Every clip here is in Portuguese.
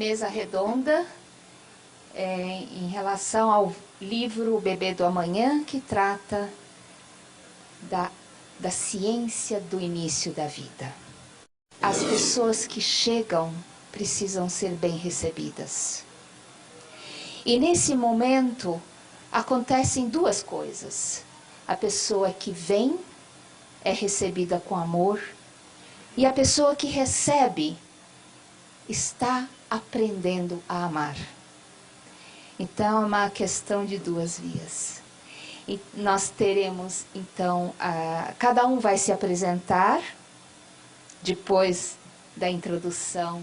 mesa redonda em relação ao livro O Bebê do Amanhã, que trata da ciência do início da vida. As pessoas que chegam precisam ser bem recebidas. E nesse momento acontecem duas coisas. A pessoa que vem é recebida com amor, e a pessoa que recebe está aprendendo a amar. Então é uma questão de duas vias. E nós teremos então, cada um vai se apresentar depois da introdução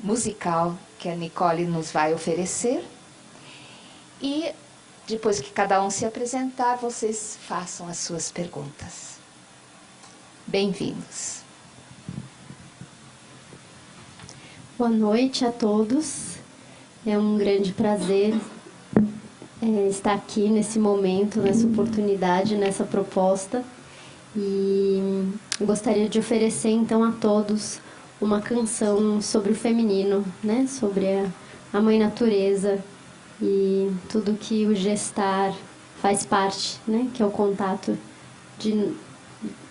musical que a Nicole nos vai oferecer. E depois que cada um se apresentar, vocês façam as suas perguntas. Bem-vindos. Boa noite a todos. É um grande prazer estar aqui nesse momento, nessa oportunidade, nessa proposta. E gostaria de oferecer então a todos uma canção sobre o feminino, né? Sobre a mãe natureza e tudo que o gestar faz parte, né? Que é o contato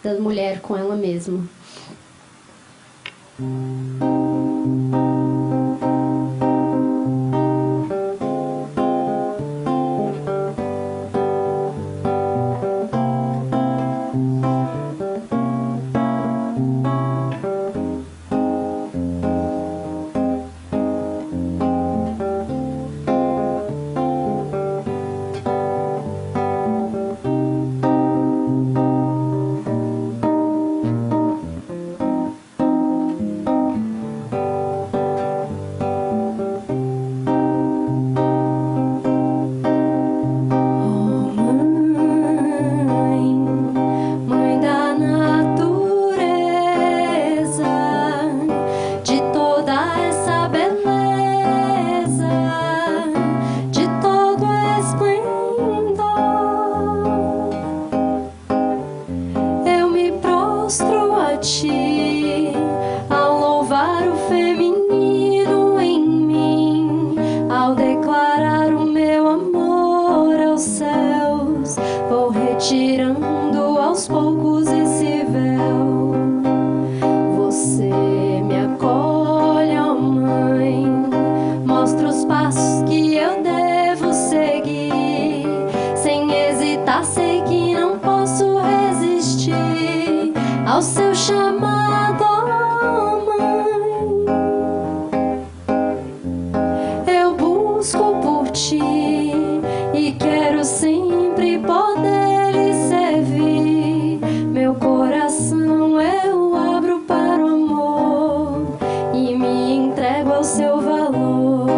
da mulher com ela mesma. Tirando aos poucos esse véu, você me acolhe, ó mãe, mostra os passos que eu devo seguir, sem hesitar, sei que não posso resistir ao seu chamado, ó mãe. Eu busco por ti e quero sempre poder servir. Meu coração eu abro para o amor e me entrego ao seu valor.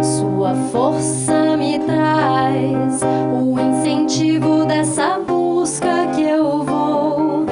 Sua força me traz o incentivo dessa busca que eu vou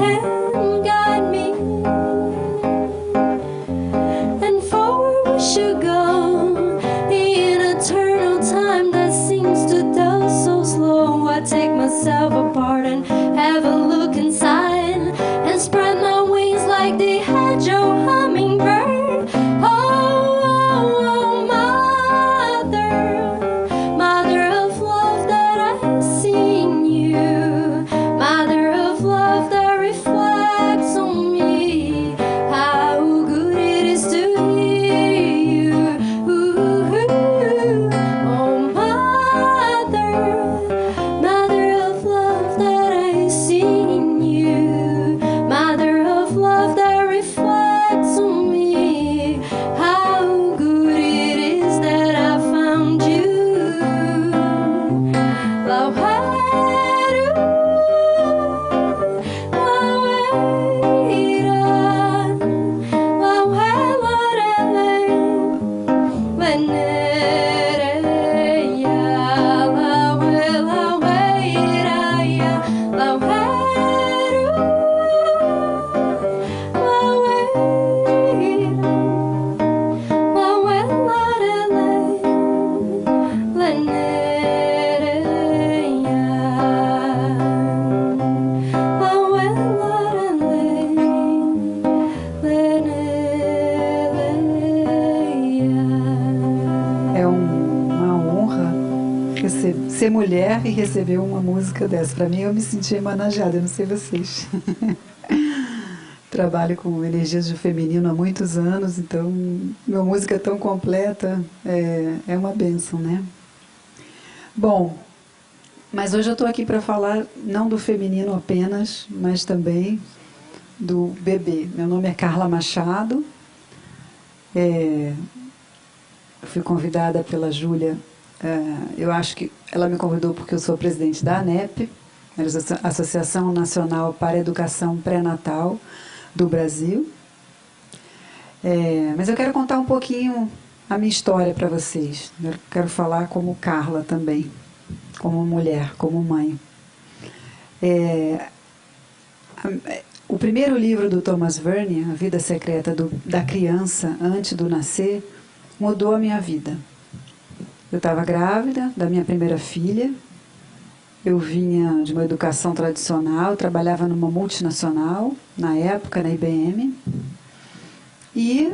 hand guide me, and forward we should go in eternal time that seems to dull so slow. I take myself apart and have a look inside, and spread my wings like the hedgehog hummingbird. Oh, oh, oh, mother, mother of love that I see in you, mother of love that reflects on me. How good it is to hear you. Oh, mother, mother of love that I see in you, mother of love that reflects on me. How good it is that I found you. É uma honra ser mulher e receber uma música dessa. Para mim, eu me senti homenageada, eu não sei vocês. Trabalho com energias do feminino há muitos anos, então minha música tão completa é uma bênção, né? Bom, mas hoje eu estou aqui para falar não do feminino apenas, mas também do bebê. Meu nome é Carla Machado. Eu fui convidada pela Júlia, eu acho que ela me convidou porque eu sou presidente da ANEP, Associação Nacional para a Educação Pré-Natal do Brasil. Mas eu quero contar um pouquinho a minha história para vocês. Eu quero falar como Carla também, como mulher, como mãe. O primeiro livro do Thomas Verne, A Vida Secreta da Criança Antes do Nascer, mudou a minha vida. Eu estava grávida da minha primeira filha, eu vinha de uma educação tradicional, trabalhava numa multinacional, na época, na IBM, e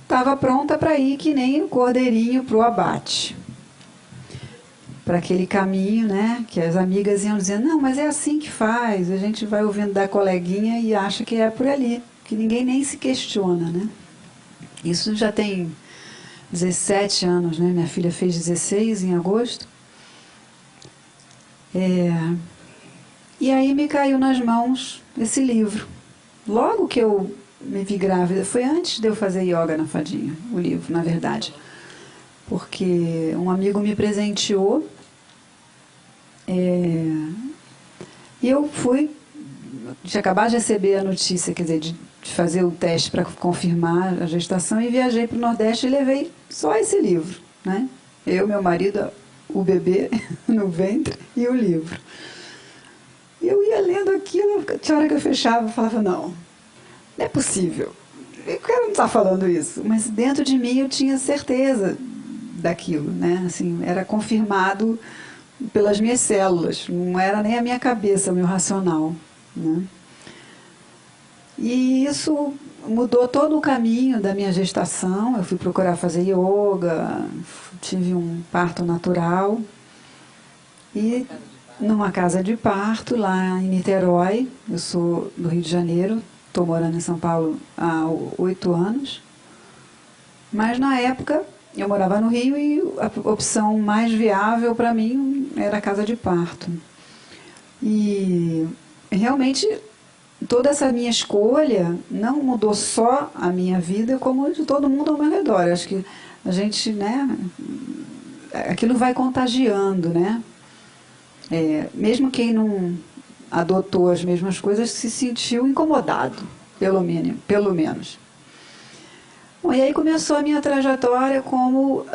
estava pronta para ir que nem o cordeirinho para o abate. Para aquele caminho, né, que as amigas iam dizendo, não, mas é assim que faz, a gente vai ouvindo da coleguinha e acha que é por ali, que ninguém nem se questiona, né? Isso já tem 17 anos, né? Minha filha fez 16 em agosto. E aí me caiu nas mãos esse livro. Logo que eu me vi grávida, foi antes de eu fazer yoga na Fadinha, o livro, na verdade. Porque um amigo me presenteou e eu tinha acabado de receber a notícia, quer dizer, de fazer o teste para confirmar a gestação, e viajei para o Nordeste e levei só esse livro, né? Eu, meu marido, o bebê no ventre e o livro. E eu ia lendo aquilo, tinha hora que eu fechava e falava, não é possível, o cara não está falando isso, mas dentro de mim eu tinha certeza daquilo, né? Assim, era confirmado pelas minhas células, não era nem a minha cabeça, o meu racional, né? E isso mudou todo o caminho da minha gestação. Eu fui procurar fazer yoga, tive um parto natural, e numa casa de parto lá em Niterói. Eu sou do Rio de Janeiro, estou morando em São Paulo há 8 anos, mas na época eu morava no Rio e a opção mais viável para mim era a casa de parto. E realmente toda essa minha escolha não mudou só a minha vida, como de todo mundo ao meu redor. Eu acho que a gente, né, aquilo vai contagiando, né? Mesmo quem não adotou as mesmas coisas se sentiu incomodado, pelo menos. Bom, e aí começou a minha trajetória como...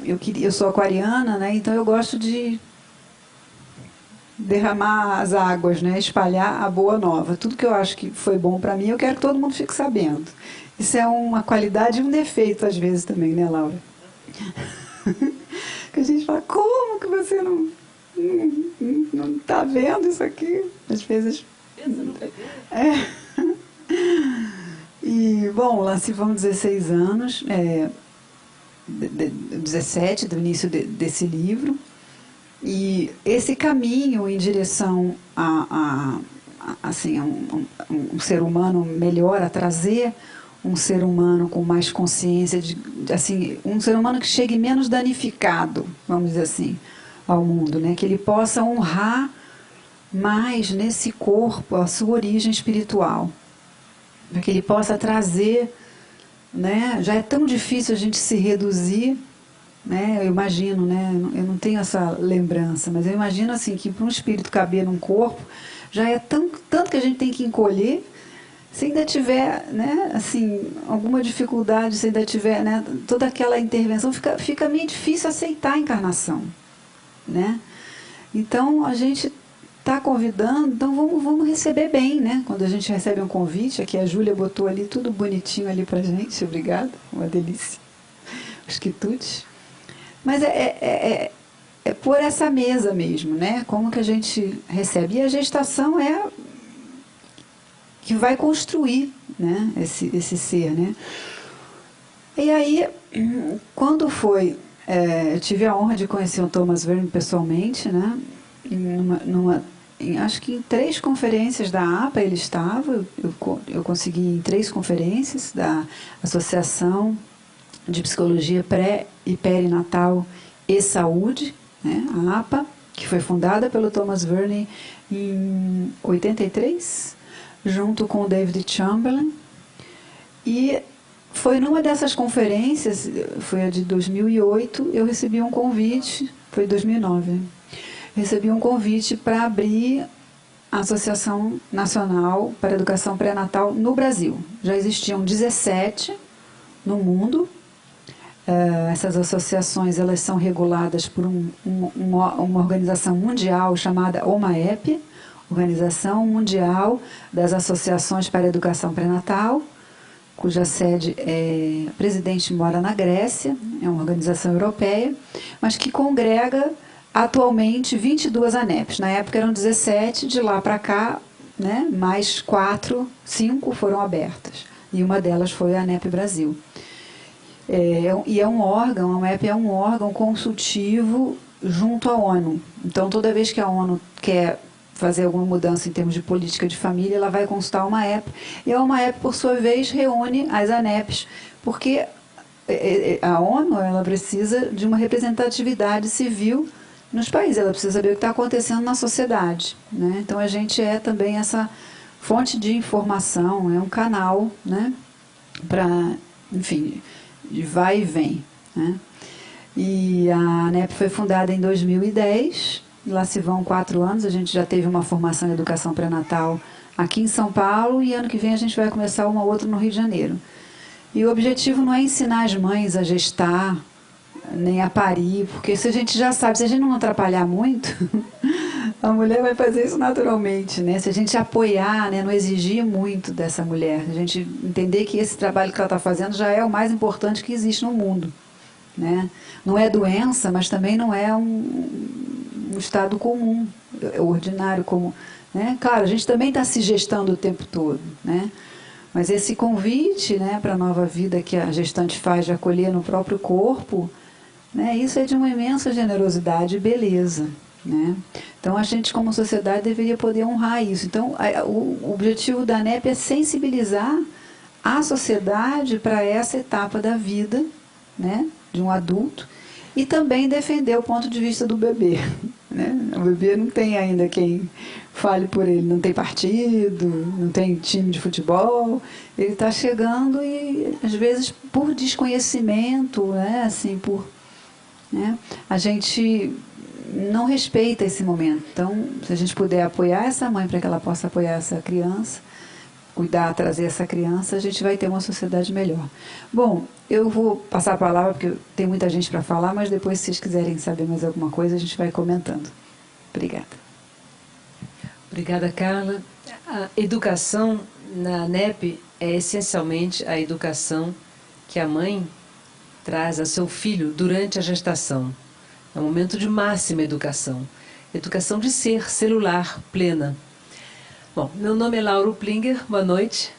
eu sou aquariana, né? Então eu gosto de derramar as águas, né? Espalhar a boa nova. Tudo que eu acho que foi bom para mim, eu quero que todo mundo fique sabendo. Isso é uma qualidade e um defeito, às vezes, também, né, Laura? Que a gente fala, como que você não está vendo isso aqui? Às vezes... É. E, bom, lá se vão 16 anos, 17 do início desse livro. E esse caminho em direção assim, um ser humano melhor, a trazer um ser humano com mais consciência, assim, um ser humano que chegue menos danificado, vamos dizer assim, ao mundo, né? Que ele possa honrar mais nesse corpo a sua origem espiritual, para que ele possa trazer, né? Já é tão difícil a gente se reduzir, né? Eu imagino, né? Eu não tenho essa lembrança, mas eu imagino assim que para um espírito caber num corpo já é tanto que a gente tem que encolher. Se ainda tiver, né, assim, alguma dificuldade, se ainda tiver, né, toda aquela intervenção, fica meio difícil aceitar a encarnação, né? Então a gente está convidando, então vamos receber bem, né? Quando a gente recebe um convite, aqui a Júlia botou ali tudo bonitinho ali pra gente, obrigada, uma delícia, os quitutes. Mas é por essa mesa mesmo, né? Como que a gente recebe. E a gestação é que vai construir, né? esse ser, né? E aí, quando foi... eu tive a honra de conhecer o Thomas Verne pessoalmente, né? Acho que em 3 conferências da APA ele estava, eu consegui em 3 conferências da Associação de Psicologia Pré e Perinatal e Saúde, né, a APA, que foi fundada pelo Thomas Verne em 83, junto com o David Chamberlain. E foi numa dessas conferências, foi a de 2008, eu recebi um convite, foi 2009, recebi um convite para abrir a Associação Nacional para a Educação Pré-Natal no Brasil. Já existiam 17 no mundo. Essas associações, elas são reguladas por uma organização mundial chamada OMAEP, Organização Mundial das Associações para a Educação Pré-Natal, cuja sede o presidente mora na Grécia, é uma organização europeia, mas que congrega atualmente 22 ANEPs. Na época eram 17, de lá para cá, né, mais 5 foram abertas. E uma delas foi a ANEP Brasil. E é um órgão, a ANEP é um órgão consultivo junto à ONU. Então, toda vez que a ONU quer fazer alguma mudança em termos de política de família, ela vai consultar a OMAEP. E a OMAEP, por sua vez, reúne as ANEPs, porque a ONU ela precisa de uma representatividade civil nos países, ela precisa saber o que está acontecendo na sociedade, né? Então, a gente é também essa fonte de informação, é um canal, né, para, enfim, de vai e vem, né? E a ANEP foi fundada em 2010, lá se vão 4 anos, a gente já teve uma formação em educação pré-natal aqui em São Paulo e ano que vem a gente vai começar uma outra no Rio de Janeiro. E o objetivo não é ensinar as mães a gestar, nem a parir, porque se a gente já sabe, se a gente não atrapalhar muito, a mulher vai fazer isso naturalmente, né? Se a gente apoiar, né, não exigir muito dessa mulher, a gente entender que esse trabalho que ela está fazendo já é o mais importante que existe no mundo, né? Não é doença, mas também não é um estado comum, ordinário, como, né? Claro, a gente também está se gestando o tempo todo, né? Mas esse convite, né, para a nova vida que a gestante faz de acolher no próprio corpo, né, isso é de uma imensa generosidade e beleza, né? Então a gente como sociedade deveria poder honrar isso. Então o objetivo da ANEP é sensibilizar a sociedade para essa etapa da vida, né, de um adulto, e também defender o ponto de vista do bebê, né? O bebê não tem ainda quem fale por ele, não tem partido, não tem time de futebol, ele está chegando e às vezes por desconhecimento, né, assim, né, a gente não respeita esse momento. Então, se a gente puder apoiar essa mãe para que ela possa apoiar essa criança, cuidar, trazer essa criança, a gente vai ter uma sociedade melhor. Bom, eu vou passar a palavra, porque tem muita gente para falar, mas depois, se vocês quiserem saber mais alguma coisa, a gente vai comentando. Obrigada. Obrigada, Carla. A educação na ANEP é essencialmente a educação que a mãe traz a seu filho durante a gestação. É um momento de máxima educação. Educação de ser, celular, plena. Bom, meu nome é Lauro Plinger, boa noite.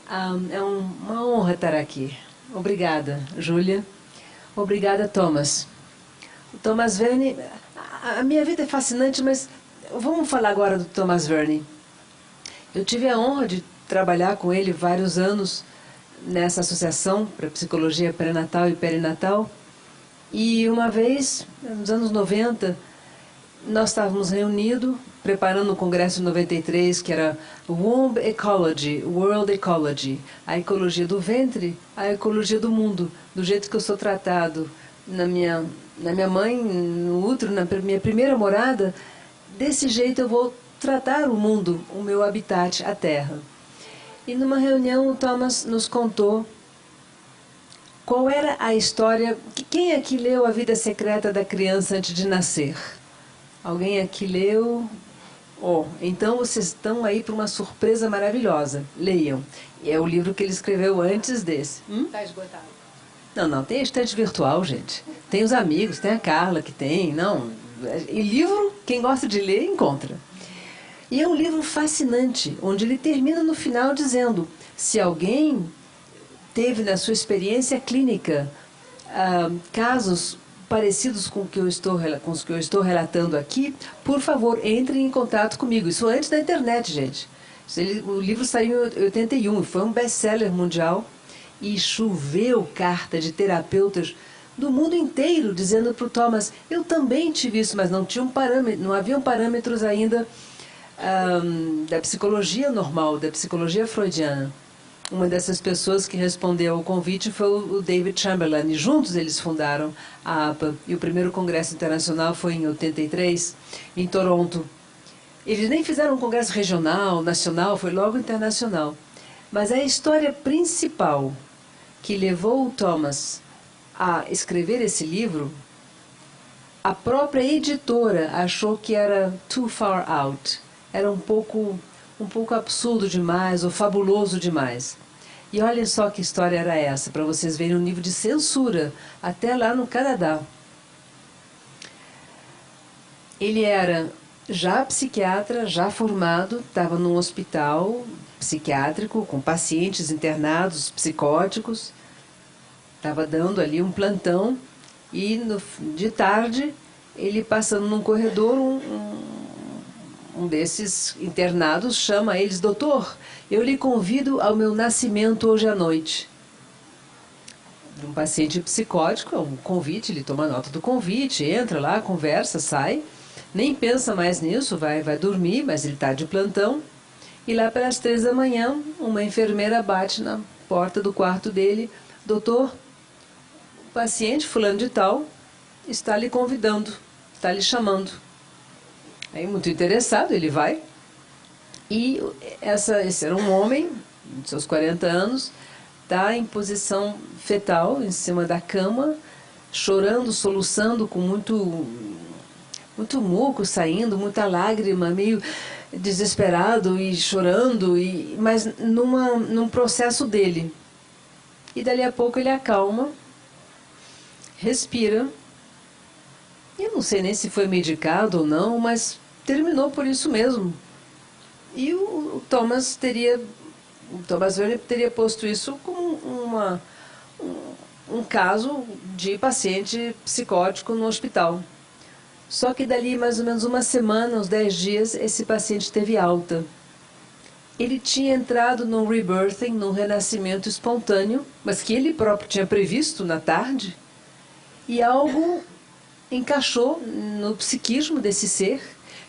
É uma honra estar aqui. Obrigada, Júlia. Obrigada, Thomas. O Thomas Verne, a minha vida é fascinante, mas vamos falar agora do Thomas Verne. Eu tive a honra de trabalhar com ele vários anos nessa associação para psicologia pré-natal e perinatal. E uma vez, nos anos 90, nós estávamos reunidos, preparando o congresso de 93, que era Womb Ecology, World Ecology, a ecologia do ventre, a ecologia do mundo, do jeito que eu sou tratado na minha mãe, no útero, na minha primeira morada, desse jeito eu vou tratar o mundo, o meu habitat, a Terra. E numa reunião o Thomas nos contou qual era a história. Quem aqui leu A Vida Secreta da Criança Antes de Nascer? Alguém aqui leu? Oh, então vocês estão aí para uma surpresa maravilhosa. Leiam. É o livro que ele escreveu antes desse. Está esgotado. Não, tem a estante virtual, gente. Tem os amigos, tem a Carla que tem. Não. E livro, quem gosta de ler, encontra. E é um livro fascinante, onde ele termina no final dizendo: se alguém teve na sua experiência clínica casos parecidos com os que eu estou relatando aqui, por favor, entre em contato comigo. Isso antes da internet, gente. O livro saiu em 81, foi um best-seller mundial e choveu carta de terapeutas do mundo inteiro dizendo para o Thomas: eu também tive isso, mas não haviam parâmetros ainda da psicologia normal, da psicologia freudiana. Uma dessas pessoas que respondeu ao convite foi o David Chamberlain, e juntos eles fundaram a APA. E o primeiro congresso internacional foi em 83, em Toronto. Eles nem fizeram um congresso regional, nacional, foi logo internacional. Mas a história principal que levou o Thomas a escrever esse livro, a própria editora achou que era too far out. Era um pouco absurdo demais ou fabuloso demais. E olhem só que história era essa, para vocês verem o nível de censura, até lá no Canadá. Ele era já psiquiatra, já formado, estava num hospital psiquiátrico com pacientes internados, psicóticos, estava dando ali um plantão e de tarde ele passando num corredor, um desses internados chama eles: doutor, eu lhe convido ao meu nascimento hoje à noite. Um paciente psicótico, é um convite, ele toma nota do convite, entra lá, conversa, sai, nem pensa mais nisso, vai dormir, mas ele está de plantão. E lá pelas 3 da manhã, uma enfermeira bate na porta do quarto dele: doutor, o paciente fulano de tal está lhe convidando, está lhe chamando. Aí, muito interessado, ele vai. E esse era um homem, de seus 40 anos, está em posição fetal, em cima da cama, chorando, soluçando, com muito muco saindo, muita lágrima, meio desesperado e chorando, mas num processo dele. E dali a pouco ele acalma, respira. Eu não sei nem se foi medicado ou não, mas terminou por isso mesmo. E o Thomas Verne teria posto isso como um caso de paciente psicótico no hospital. Só que dali mais ou menos uma semana, uns 10 dias, esse paciente teve alta. Ele tinha entrado num rebirthing, num renascimento espontâneo, mas que ele próprio tinha previsto na tarde, e algo encaixou no psiquismo desse ser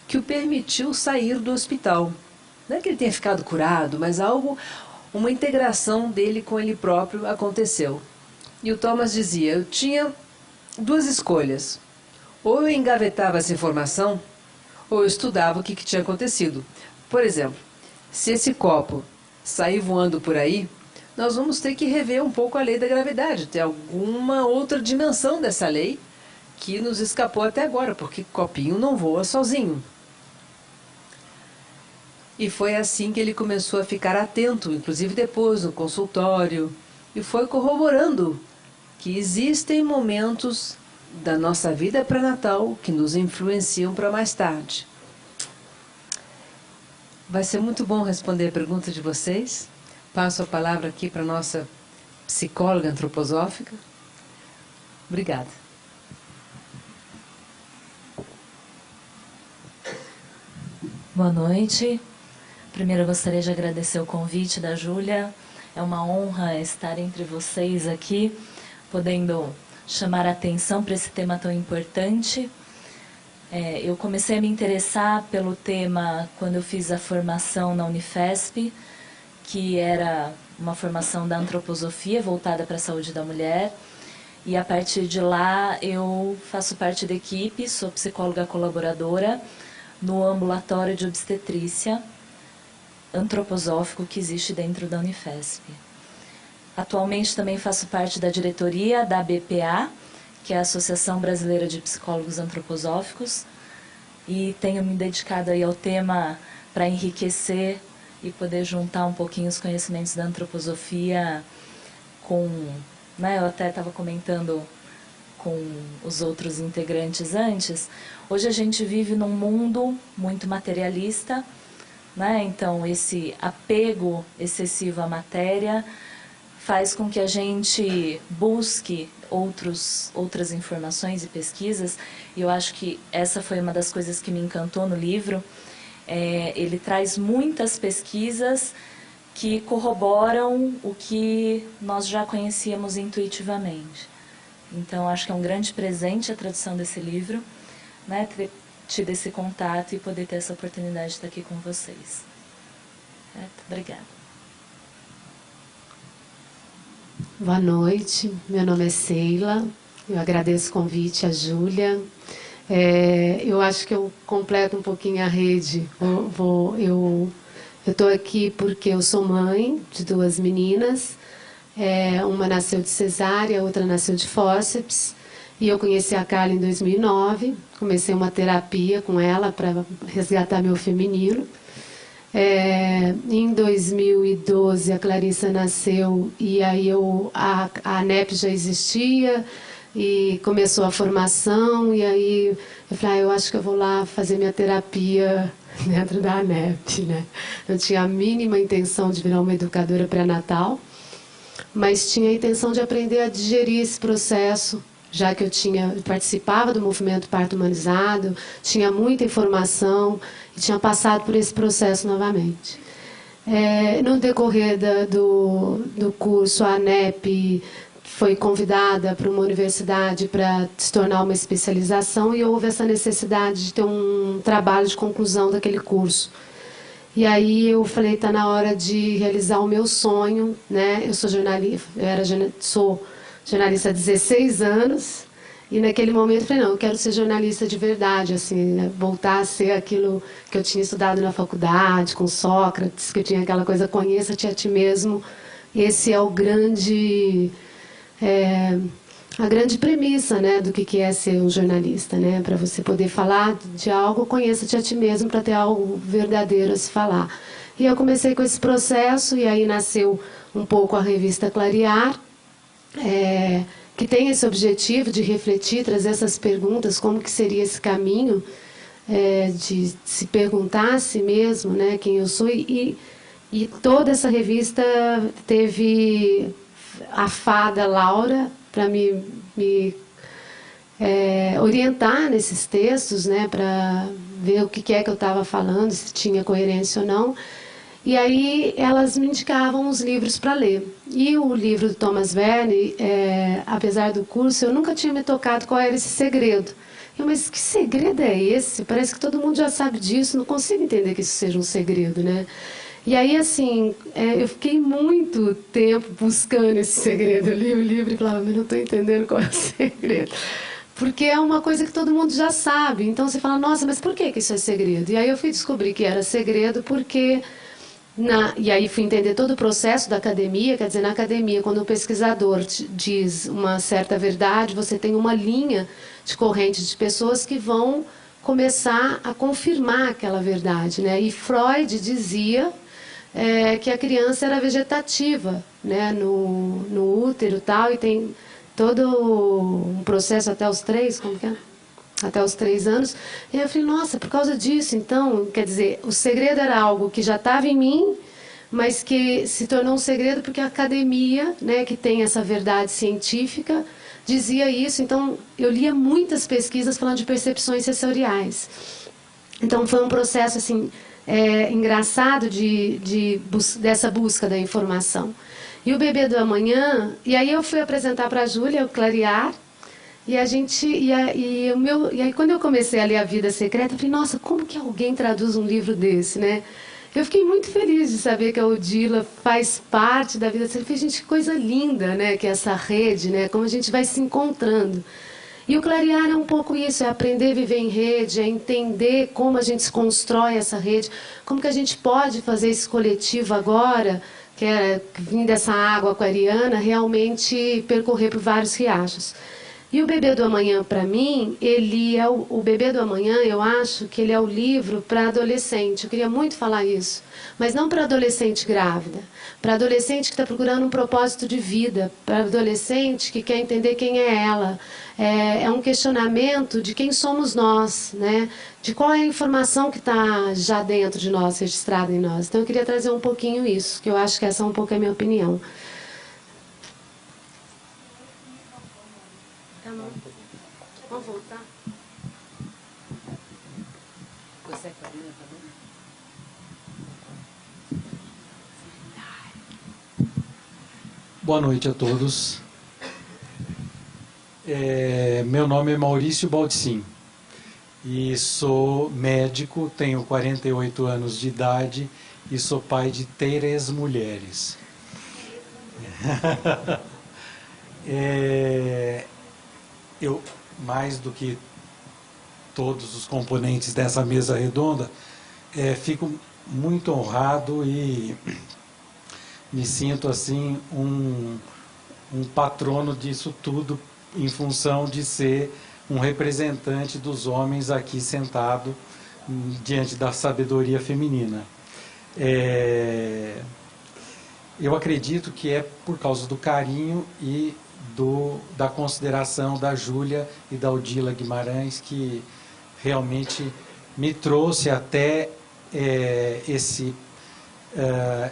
que o permitiu sair do hospital. Não é que ele tenha ficado curado, mas uma integração dele com ele próprio aconteceu. E o Thomas dizia: eu tinha 2 escolhas. Ou eu engavetava essa informação, ou eu estudava o que tinha acontecido. Por exemplo, se esse copo sair voando por aí, nós vamos ter que rever um pouco a lei da gravidade, ter alguma outra dimensão dessa lei que nos escapou até agora, porque copinho não voa sozinho. E foi assim que ele começou a ficar atento, inclusive depois no consultório, e foi corroborando que existem momentos da nossa vida pré-natal que nos influenciam para mais tarde. Vai ser muito bom responder a pergunta de vocês. Passo a palavra aqui para a nossa psicóloga antroposófica. Obrigada. Boa noite. Primeiro eu gostaria de agradecer o convite da Júlia. É uma honra estar entre vocês aqui, podendo chamar a atenção para esse tema tão importante. Eu comecei a me interessar pelo tema quando eu fiz a formação na Unifesp, que era uma formação da antroposofia voltada para a saúde da mulher. E a partir de lá eu faço parte da equipe, sou psicóloga colaboradora no ambulatório de obstetrícia antroposófico que existe dentro da Unifesp. Atualmente também faço parte da diretoria da ABPA, que é a Associação Brasileira de Psicólogos Antroposóficos, e tenho me dedicado aí ao tema para enriquecer e poder juntar um pouquinho os conhecimentos da antroposofia com, eu até estava comentando com os outros integrantes antes, hoje a gente vive num mundo muito materialista, então esse apego excessivo à matéria faz com que a gente busque outras informações e pesquisas, e eu acho que essa foi uma das coisas que me encantou no livro. Ele traz muitas pesquisas que corroboram o que nós já conhecíamos intuitivamente. Então, acho que é um grande presente a tradução desse livro, ter tido esse contato e poder ter essa oportunidade de estar aqui com vocês. Certo? Obrigada. Boa noite, meu nome é Sheila, eu agradeço o convite à Júlia. Eu acho que eu completo um pouquinho a rede. Eu estou aqui porque eu sou mãe de duas meninas, uma nasceu de cesárea, a outra nasceu de fórceps, e eu conheci a Carla em 2009, comecei uma terapia com ela para resgatar meu feminino. Em 2012 a Clarissa nasceu e aí a ANEP já existia e começou a formação, e aí eu falei, eu acho que eu vou lá fazer minha terapia dentro da ANEP, Eu tinha a mínima intenção de virar uma educadora pré-natal, mas tinha a intenção de aprender a digerir esse processo, já que eu participava do movimento parto humanizado, tinha muita informação e tinha passado por esse processo novamente. No decorrer do curso, a ANEP foi convidada para uma universidade para se tornar uma especialização, e houve essa necessidade de ter um trabalho de conclusão daquele curso. E aí eu falei, está na hora de realizar o meu sonho, Eu sou jornalista, sou jornalista há 16 anos, e naquele momento eu falei, não, eu quero ser jornalista de verdade, assim, voltar a ser aquilo que eu tinha estudado na faculdade, com Sócrates, que eu tinha aquela coisa, conheça-te a ti mesmo. Esse é a grande premissa, do que é ser um jornalista, Para você poder falar de algo, conheça-te a ti mesmo, para ter algo verdadeiro a se falar. E eu comecei com esse processo, e aí nasceu um pouco a revista Clarear, que tem esse objetivo de refletir, trazer essas perguntas, como que seria esse caminho de se perguntar a si mesmo, quem eu sou. E toda essa revista teve a fada Laura para me orientar nesses textos, para ver o que é que eu estava falando, se tinha coerência ou não. E aí elas me indicavam os livros para ler. E o livro do Thomas Verne, apesar do curso, eu nunca tinha me tocado qual era esse segredo. Mas que segredo é esse? Parece que todo mundo já sabe disso, não consigo entender que isso seja um segredo, E aí, assim, eu fiquei muito tempo buscando esse segredo. Eu li o livro e falava, mas não estou entendendo qual é o segredo. Porque é uma coisa que todo mundo já sabe. Então você fala, nossa, mas por que isso é segredo? E aí eu fui descobrir que era segredo porque... E aí fui entender todo o processo da academia. Quer dizer, na academia, quando o pesquisador diz uma certa verdade, você tem uma linha de corrente de pessoas que vão começar a confirmar aquela verdade, né? E Freud dizia que a criança era vegetativa, né? No útero e tal, e tem todo um processo até os 3, como que é? Até os 3 anos. E aí eu falei, nossa, por causa disso, então, quer dizer, o segredo era algo que já estava em mim, mas que se tornou um segredo porque a academia, né, que tem essa verdade científica, dizia isso. Então, eu lia muitas pesquisas falando de percepções sensoriais. Então, foi um processo assim engraçado dessa busca da informação. E o Bebê do Amanhã, e aí eu fui apresentar para a Júlia o Clarear, e aí quando eu comecei a ler A Vida Secreta, eu falei, nossa, como que alguém traduz um livro desse, né? Eu fiquei muito feliz de saber que a Odila faz parte da vida secreta. Gente, que coisa linda, né? Que é essa rede, né? Como a gente vai se encontrando. E o Clarear é um pouco isso, é aprender a viver em rede, é entender como a gente se constrói essa rede, como que a gente pode fazer esse coletivo agora, que é vir dessa água aquariana, realmente percorrer por vários riachos. E o Bebê do Amanhã, para mim, ele é o Bebê do Amanhã, eu acho que ele é o livro para adolescente. Eu queria muito falar isso, mas não para adolescente grávida, para adolescente que está procurando um propósito de vida, para adolescente que quer entender quem é ela. É um questionamento de quem somos nós, né? De qual é a informação que está já dentro de nós, registrada em nós. Então eu queria trazer um pouquinho isso, que eu acho que essa é um pouco a minha opinião. Vamos voltar? Você, Karina, tá bom? Boa noite a todos. Meu nome é Maurício Baldicin e sou médico, tenho 48 anos de idade e sou pai de 3 mulheres. Eu, mais do que todos os componentes dessa mesa redonda, fico muito honrado e me sinto assim um patrono disso tudo, em função de ser um representante dos homens aqui sentado diante da sabedoria feminina. Eu acredito que é por causa do carinho e da consideração da Júlia e da Odila Guimarães que realmente me trouxe até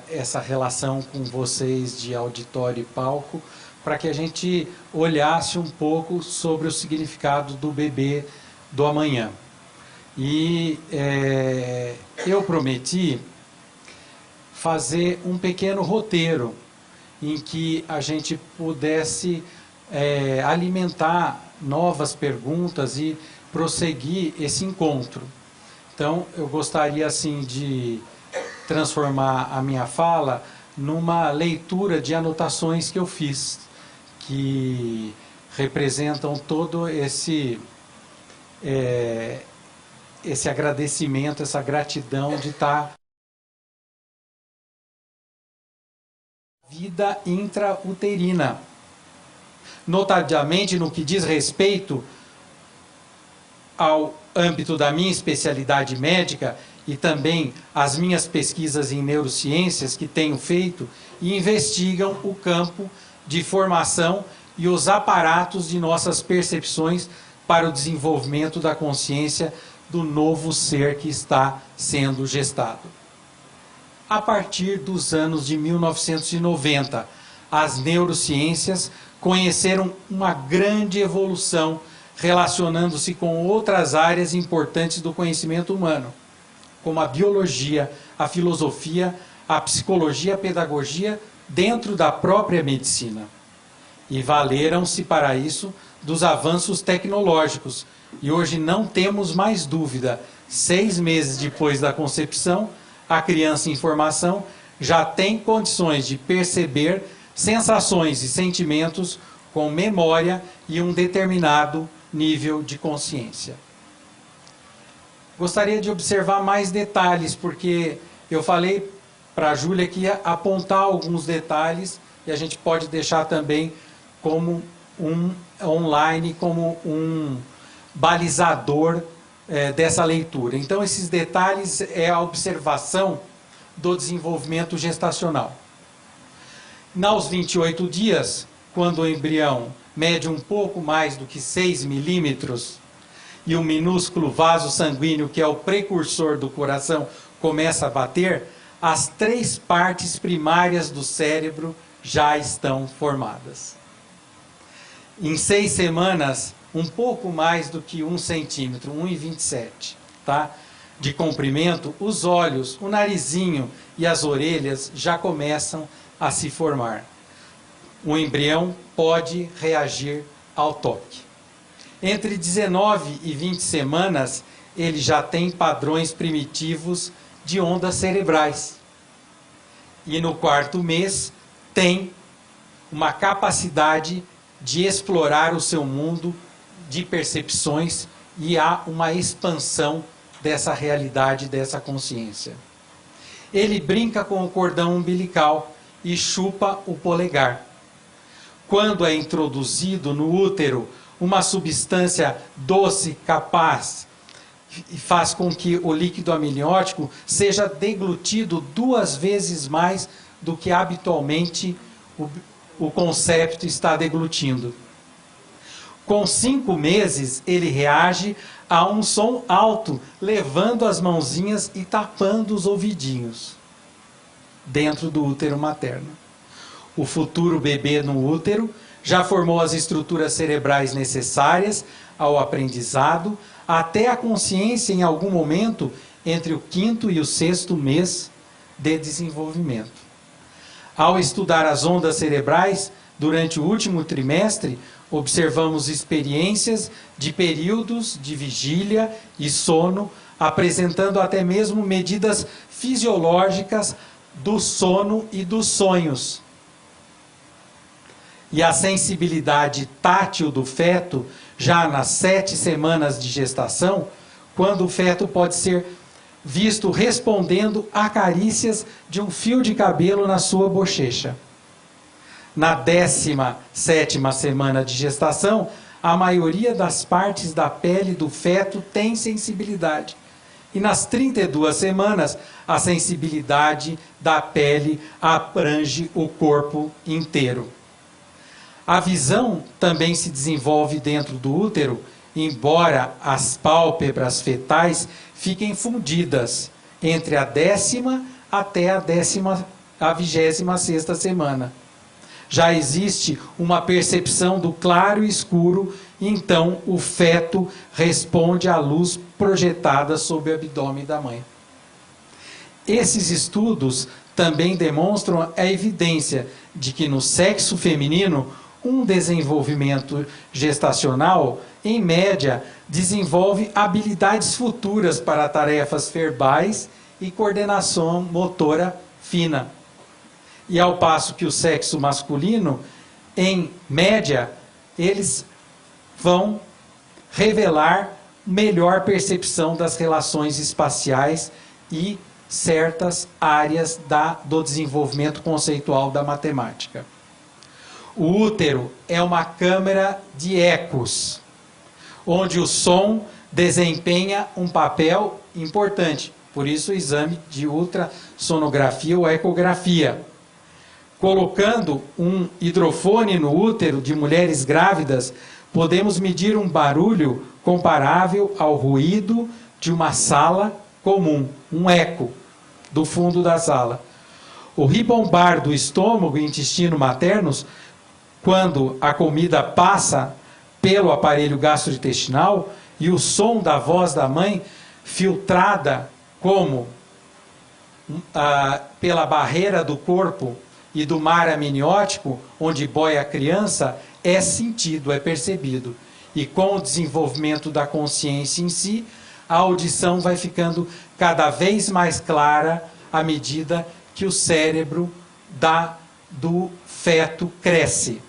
essa relação com vocês de auditório e palco, para que a gente olhasse um pouco sobre o significado do Bebê do Amanhã. E eu prometi fazer um pequeno roteiro em que a gente pudesse alimentar novas perguntas e prosseguir esse encontro. Então, eu gostaria assim de transformar a minha fala numa leitura de anotações que eu fiz, que representam todo esse agradecimento, essa gratidão de estar vida intrauterina. Notadamente no que diz respeito ao âmbito da minha especialidade médica e também as minhas pesquisas em neurociências que tenho feito e investigam o campo de formação e os aparatos de nossas percepções para o desenvolvimento da consciência do novo ser que está sendo gestado. A partir dos anos de 1990, as neurociências conheceram uma grande evolução relacionando-se com outras áreas importantes do conhecimento humano, como a biologia, a filosofia, a psicologia, a pedagogia, dentro da própria medicina. E valeram-se para isso dos avanços tecnológicos. E hoje não temos mais dúvida, 6 meses depois da concepção, a criança em formação já tem condições de perceber sensações e sentimentos com memória e um determinado nível de consciência. Gostaria de observar mais detalhes, porque eu falei para a Júlia que ia apontar alguns detalhes e a gente pode deixar também como online, como um balizador dessa leitura. Então, esses detalhes é a observação do desenvolvimento gestacional. Nos 28 dias, quando o embrião mede um pouco mais do que 6 milímetros e o minúsculo vaso sanguíneo, que é o precursor do coração, começa a bater, as 3 partes primárias do cérebro já estão formadas. Em 6 semanas, um pouco mais do que 1 centímetro, 1,27, tá? De comprimento, os olhos, o narizinho e as orelhas já começam a se formar. O embrião pode reagir ao toque. Entre 19 e 20 semanas, ele já tem padrões primitivos de ondas cerebrais. E no 4º mês, tem uma capacidade de explorar o seu mundo de percepções e há uma expansão dessa realidade, dessa consciência. Ele brinca com o cordão umbilical e chupa o polegar. Quando é introduzido no útero uma substância doce capaz e faz com que o líquido amniótico seja deglutido 2 vezes mais do que habitualmente o concepto está deglutindo. Com 5 meses, ele reage a um som alto, levando as mãozinhas e tapando os ouvidinhos dentro do útero materno. O futuro bebê no útero já formou as estruturas cerebrais necessárias ao aprendizado, até a consciência em algum momento entre o 5º e o 6º mês de desenvolvimento. Ao estudar as ondas cerebrais, durante o último trimestre, observamos experiências de períodos de vigília e sono, apresentando até mesmo medidas fisiológicas do sono e dos sonhos. E a sensibilidade tátil do feto, já nas 7 semanas de gestação, quando o feto pode ser visto respondendo a carícias de um fio de cabelo na sua bochecha. Na 17ª semana de gestação, a maioria das partes da pele do feto tem sensibilidade. E nas 32 semanas, a sensibilidade da pele abrange o corpo inteiro. A visão também se desenvolve dentro do útero, embora as pálpebras fetais fiquem fundidas entre a 10ª até a 26ª semana. Já existe uma percepção do claro e escuro, e então o feto responde à luz projetada sobre o abdômen da mãe. Esses estudos também demonstram a evidência de que no sexo feminino, um desenvolvimento gestacional, em média, desenvolve habilidades futuras para tarefas verbais e coordenação motora fina. E ao passo que o sexo masculino, em média, eles vão revelar melhor percepção das relações espaciais e certas áreas do desenvolvimento conceitual da matemática. O útero é uma câmara de ecos, onde o som desempenha um papel importante. Por isso o exame de ultrassonografia ou ecografia. Colocando um hidrofone no útero de mulheres grávidas, podemos medir um barulho comparável ao ruído de uma sala comum, um eco do fundo da sala. O ribombar do estômago e intestino maternos, quando a comida passa pelo aparelho gastrointestinal, e o som da voz da mãe, filtrada como pela barreira do corpo e do mar amniótico, onde boia a criança, é sentido, é percebido. E com o desenvolvimento da consciência em si, a audição vai ficando cada vez mais clara à medida que o cérebro do feto cresce.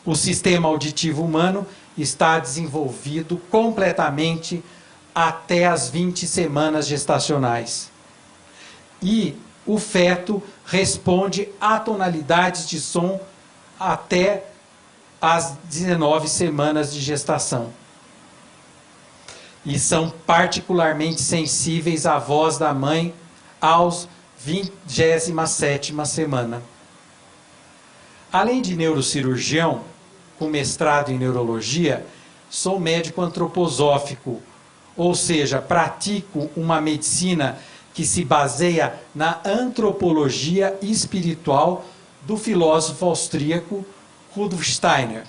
O sistema auditivo humano está desenvolvido completamente até as 20 semanas gestacionais. E o feto responde a tonalidades de som até as 19 semanas de gestação. e são particularmente sensíveis à voz da mãe aos 27ª semana. Além de neurocirurgião, com mestrado em neurologia, sou médico antroposófico, ou seja, pratico uma medicina que se baseia na antropologia espiritual do filósofo austríaco Rudolf Steiner.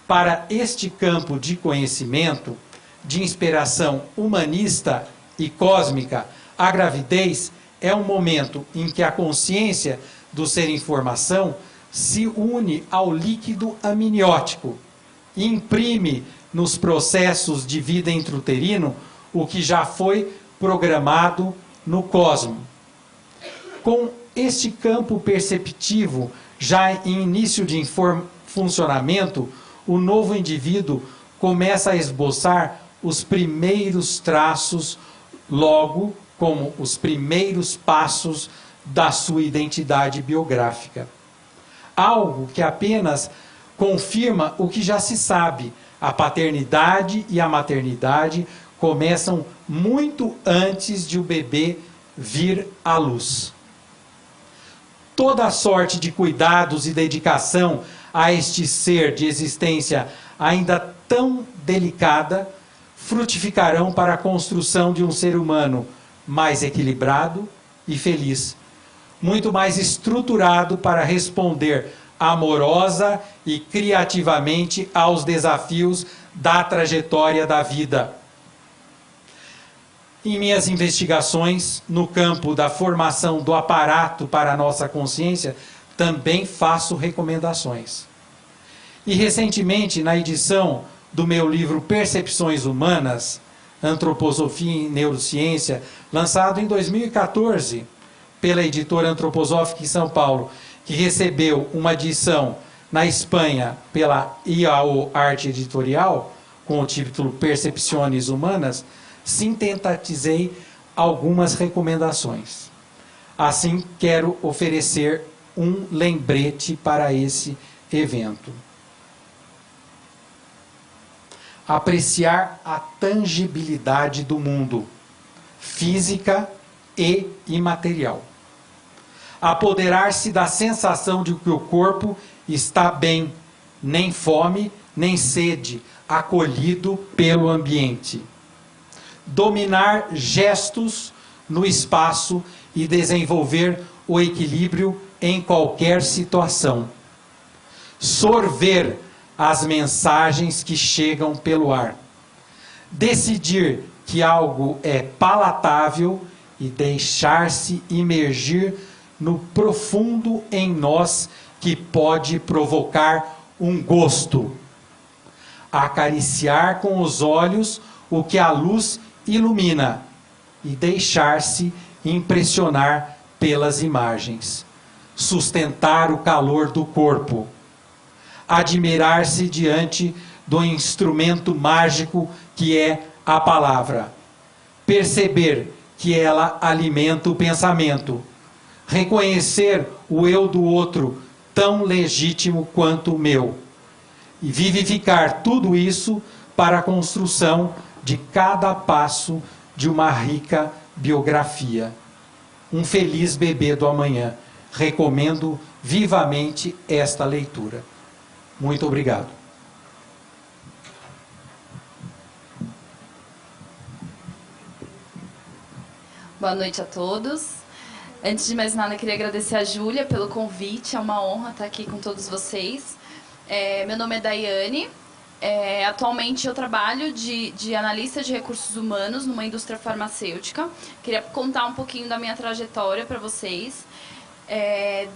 Para este campo de conhecimento, de inspiração humanista e cósmica, a gravidez é um momento em que a consciência do ser em formação se une ao líquido amniótico e imprime nos processos de vida intrauterino o que já foi programado no cosmos. Com este campo perceptivo já em início de funcionamento, o novo indivíduo começa a esboçar os primeiros traços, logo como os primeiros passos da sua identidade biográfica. Algo que apenas confirma o que já se sabe: a paternidade e a maternidade começam muito antes de o bebê vir à luz. Toda a sorte de cuidados e dedicação a este ser de existência ainda tão delicada frutificarão para a construção de um ser humano mais equilibrado e feliz, muito mais estruturado para responder amorosa e criativamente aos desafios da trajetória da vida. Em minhas investigações no campo da formação do aparato para a nossa consciência, também faço recomendações. E recentemente, na edição do meu livro Percepções Humanas, Antroposofia e Neurociência, lançado em 2014 pela editora Antroposófica em São Paulo, que recebeu uma edição na Espanha pela IAO Arte Editorial, com o título Percepções Humanas, sintetizei algumas recomendações. Assim, quero oferecer um lembrete para esse evento. Apreciar a tangibilidade do mundo, física e imaterial. Apoderar-se da sensação de que o corpo está bem, nem fome, nem sede, acolhido pelo ambiente. Dominar gestos no espaço e desenvolver o equilíbrio em qualquer situação. Sorver as mensagens que chegam pelo ar. Decidir que algo é palatável e deixar-se imergir no profundo em nós que pode provocar um gosto. Acariciar com os olhos o que a luz ilumina e deixar-se impressionar pelas imagens. Sustentar o calor do corpo. Admirar-se diante do instrumento mágico que é a palavra. Perceber que ela alimenta o pensamento. Reconhecer o eu do outro tão legítimo quanto o meu. E vivificar tudo isso para a construção de cada passo de uma rica biografia. Um feliz bebê do amanhã. Recomendo vivamente esta leitura. Muito obrigado. Boa noite a todos. Antes de mais nada, eu queria agradecer a Júlia pelo convite. É uma honra estar aqui com todos vocês. Meu nome é Daiane. Atualmente eu trabalho de analista de recursos humanos numa indústria farmacêutica. Queria contar um pouquinho da minha trajetória para vocês.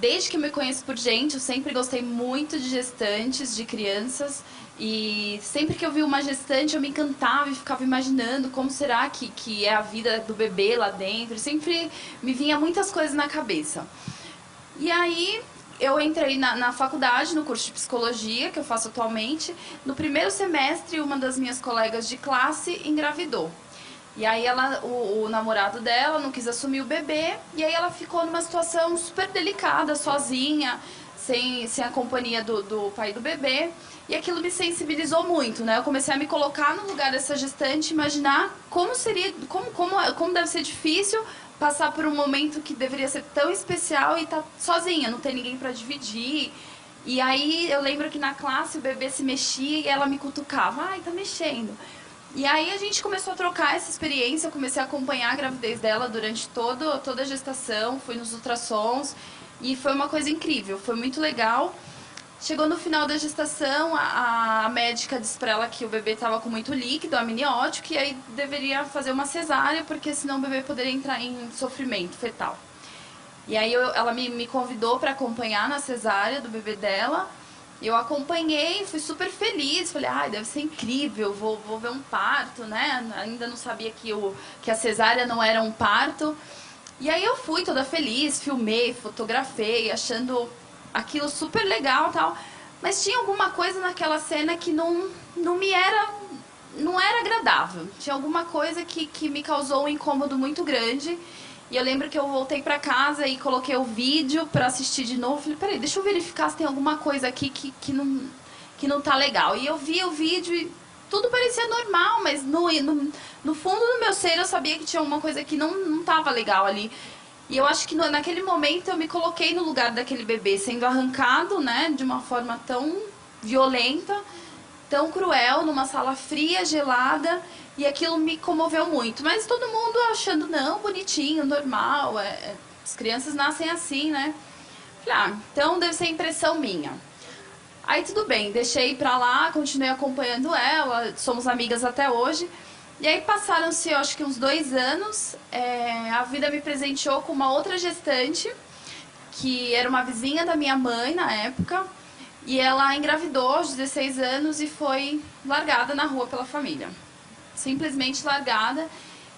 Desde que eu me conheço por gente, eu sempre gostei muito de gestantes, de crianças. E sempre que eu vi uma gestante, eu me encantava e ficava imaginando como será que é a vida do bebê lá dentro. Sempre me vinha muitas coisas na cabeça. E aí eu entrei na faculdade, no curso de psicologia, que eu faço atualmente. No primeiro semestre, uma das minhas colegas de classe engravidou. E aí o namorado dela não quis assumir o bebê, e aí ela ficou numa situação super delicada, sozinha, sem a companhia do pai do bebê. E aquilo me sensibilizou muito, né? Eu comecei a me colocar no lugar dessa gestante, imaginar como seria, como deve ser difícil passar por um momento que deveria ser tão especial e estar sozinha, não ter ninguém para dividir. E aí eu lembro que na classe o bebê se mexia e ela me cutucava, ai, tá mexendo. E aí a gente começou a trocar essa experiência, eu comecei a acompanhar a gravidez dela durante toda a gestação, fui nos ultrassons e foi uma coisa incrível, foi muito legal. Chegou no final da gestação, a médica disse para ela que o bebê estava com muito líquido, amniótico, e aí deveria fazer uma cesárea, porque senão o bebê poderia entrar em sofrimento fetal. E aí ela me convidou para acompanhar na cesárea do bebê dela. Eu acompanhei, fui super feliz, falei, ai, deve ser incrível, vou ver um parto, né? Ainda não sabia que a cesárea não era um parto. E aí eu fui toda feliz, filmei, fotografei, achando aquilo super legal e tal, mas tinha alguma coisa naquela cena que não era agradável. Tinha alguma coisa que me causou um incômodo muito grande. E eu lembro que eu voltei pra casa e coloquei o vídeo pra assistir de novo. Falei, peraí, deixa eu verificar se tem alguma coisa aqui que não tá legal. E eu vi o vídeo e tudo parecia normal, mas no fundo do meu ser eu sabia que tinha alguma coisa que não tava legal ali. E eu acho que naquele momento eu me coloquei no lugar daquele bebê sendo arrancado, né, de uma forma tão violenta, tão cruel, numa sala fria, gelada, e aquilo me comoveu muito. Mas todo mundo achando, não, bonitinho, normal, as crianças nascem assim, né? Falei, então deve ser impressão minha. Aí tudo bem, deixei pra lá, continuei acompanhando ela, somos amigas até hoje. E aí passaram-se, eu acho que uns 2 anos, a vida me presenteou com uma outra gestante, que era uma vizinha da minha mãe na época, e ela engravidou aos 16 anos e foi largada na rua pela família. Simplesmente largada.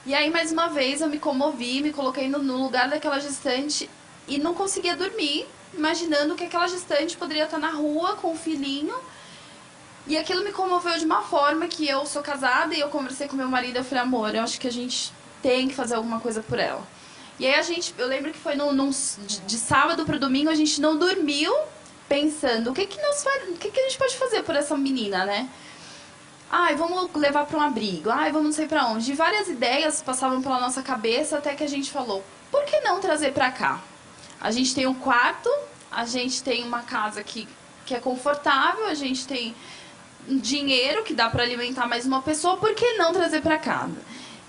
E aí, mais uma vez, eu me comovi, me coloquei no lugar daquela gestante e não conseguia dormir, imaginando que aquela gestante poderia estar na rua com o filhinho. E aquilo me comoveu de uma forma que eu sou casada e eu conversei com meu marido e eu falei, amor, eu acho que a gente tem que fazer alguma coisa por ela. E aí eu lembro que foi de sábado para domingo, a gente não dormiu pensando, o que a gente pode fazer por essa menina, né? Ai, vamos levar para um abrigo, ai, vamos não sei para onde. E várias ideias passavam pela nossa cabeça até que a gente falou, por que não trazer para cá? A gente tem um quarto, a gente tem uma casa que é confortável, a gente tem dinheiro que dá para alimentar mais uma pessoa, por que não trazer para casa?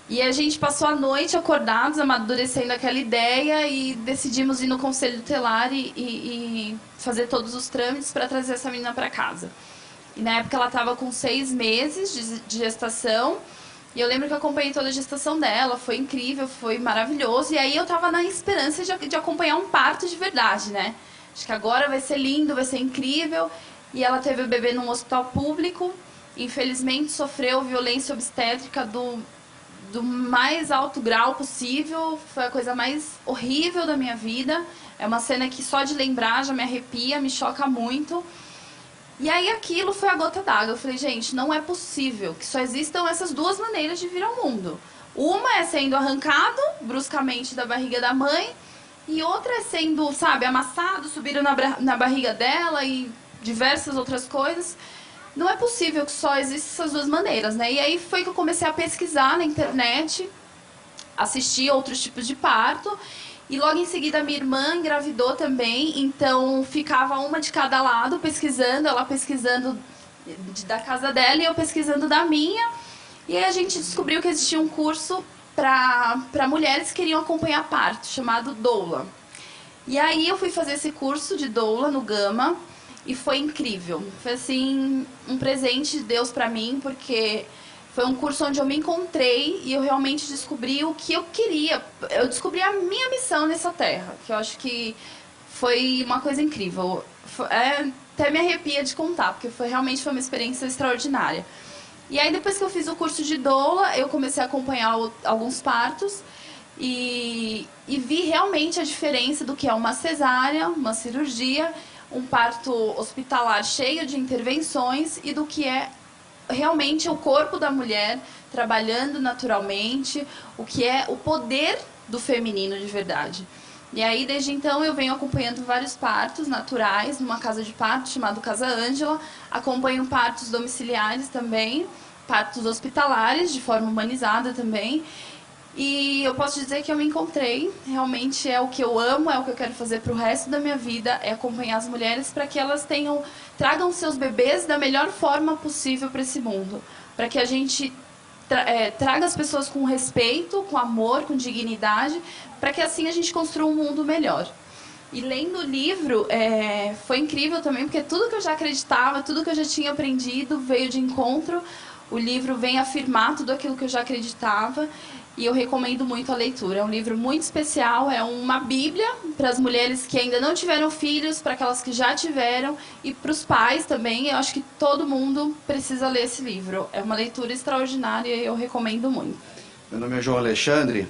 E a gente passou a noite acordados, amadurecendo aquela ideia e decidimos ir no conselho tutelar e fazer todos os trâmites para trazer essa menina para casa. E na época ela estava com 6 meses de gestação e eu lembro que eu acompanhei toda a gestação dela, foi incrível, foi maravilhoso. E aí eu estava na esperança de acompanhar um parto de verdade, né? Acho que agora vai ser lindo, vai ser incrível. E ela teve o bebê num hospital público, infelizmente sofreu violência obstétrica do mais alto grau possível, foi a coisa mais horrível da minha vida. É uma cena que só de lembrar já me arrepia, me choca muito. E aí aquilo foi a gota d'água. Eu falei, gente, não é possível que só existam essas 2 maneiras de vir ao mundo. Uma é sendo arrancado bruscamente da barriga da mãe, e outra é sendo, sabe, amassado, subiram na barriga dela e diversas outras coisas. Não é possível que só existam essas 2 maneiras, né? E aí foi que eu comecei a pesquisar na internet, assistir outros tipos de parto. E logo em seguida minha irmã engravidou também, então ficava uma de cada lado pesquisando, ela pesquisando da casa dela e eu pesquisando da minha. E aí a gente descobriu que existia um curso para mulheres que queriam acompanhar parto, chamado doula. E aí eu fui fazer esse curso de doula no Gama e foi incrível. Foi assim um presente de Deus para mim, porque foi um curso onde eu me encontrei e eu realmente descobri o que eu queria. Eu descobri a minha missão nessa terra, que eu acho que foi uma coisa incrível. Até me arrepia de contar, porque realmente foi uma experiência extraordinária. E aí depois que eu fiz o curso de doula, eu comecei a acompanhar alguns partos e vi realmente a diferença do que é uma cesárea, uma cirurgia, um parto hospitalar cheio de intervenções e do que é realmente o corpo da mulher trabalhando naturalmente, o que é o poder do feminino de verdade. E aí, desde então, eu venho acompanhando vários partos naturais, numa casa de parto chamada Casa Ângela. Acompanho partos domiciliares também, partos hospitalares, de forma humanizada também. E eu posso dizer que eu me encontrei, realmente é o que eu amo, é o que eu quero fazer para o resto da minha vida, é acompanhar as mulheres para que elas tragam seus bebês da melhor forma possível para esse mundo. Para que a gente traga as pessoas com respeito, com amor, com dignidade, para que assim a gente construa um mundo melhor. E lendo o livro, foi incrível também, porque tudo que eu já acreditava, tudo que eu já tinha aprendido veio de encontro. O livro vem afirmar tudo aquilo que eu já acreditava e eu recomendo muito a leitura. É um livro muito especial, é uma bíblia para as mulheres que ainda não tiveram filhos, para aquelas que já tiveram e para os pais também. Eu acho que todo mundo precisa ler esse livro. É uma leitura extraordinária e eu recomendo muito. Meu nome é João Alexandre.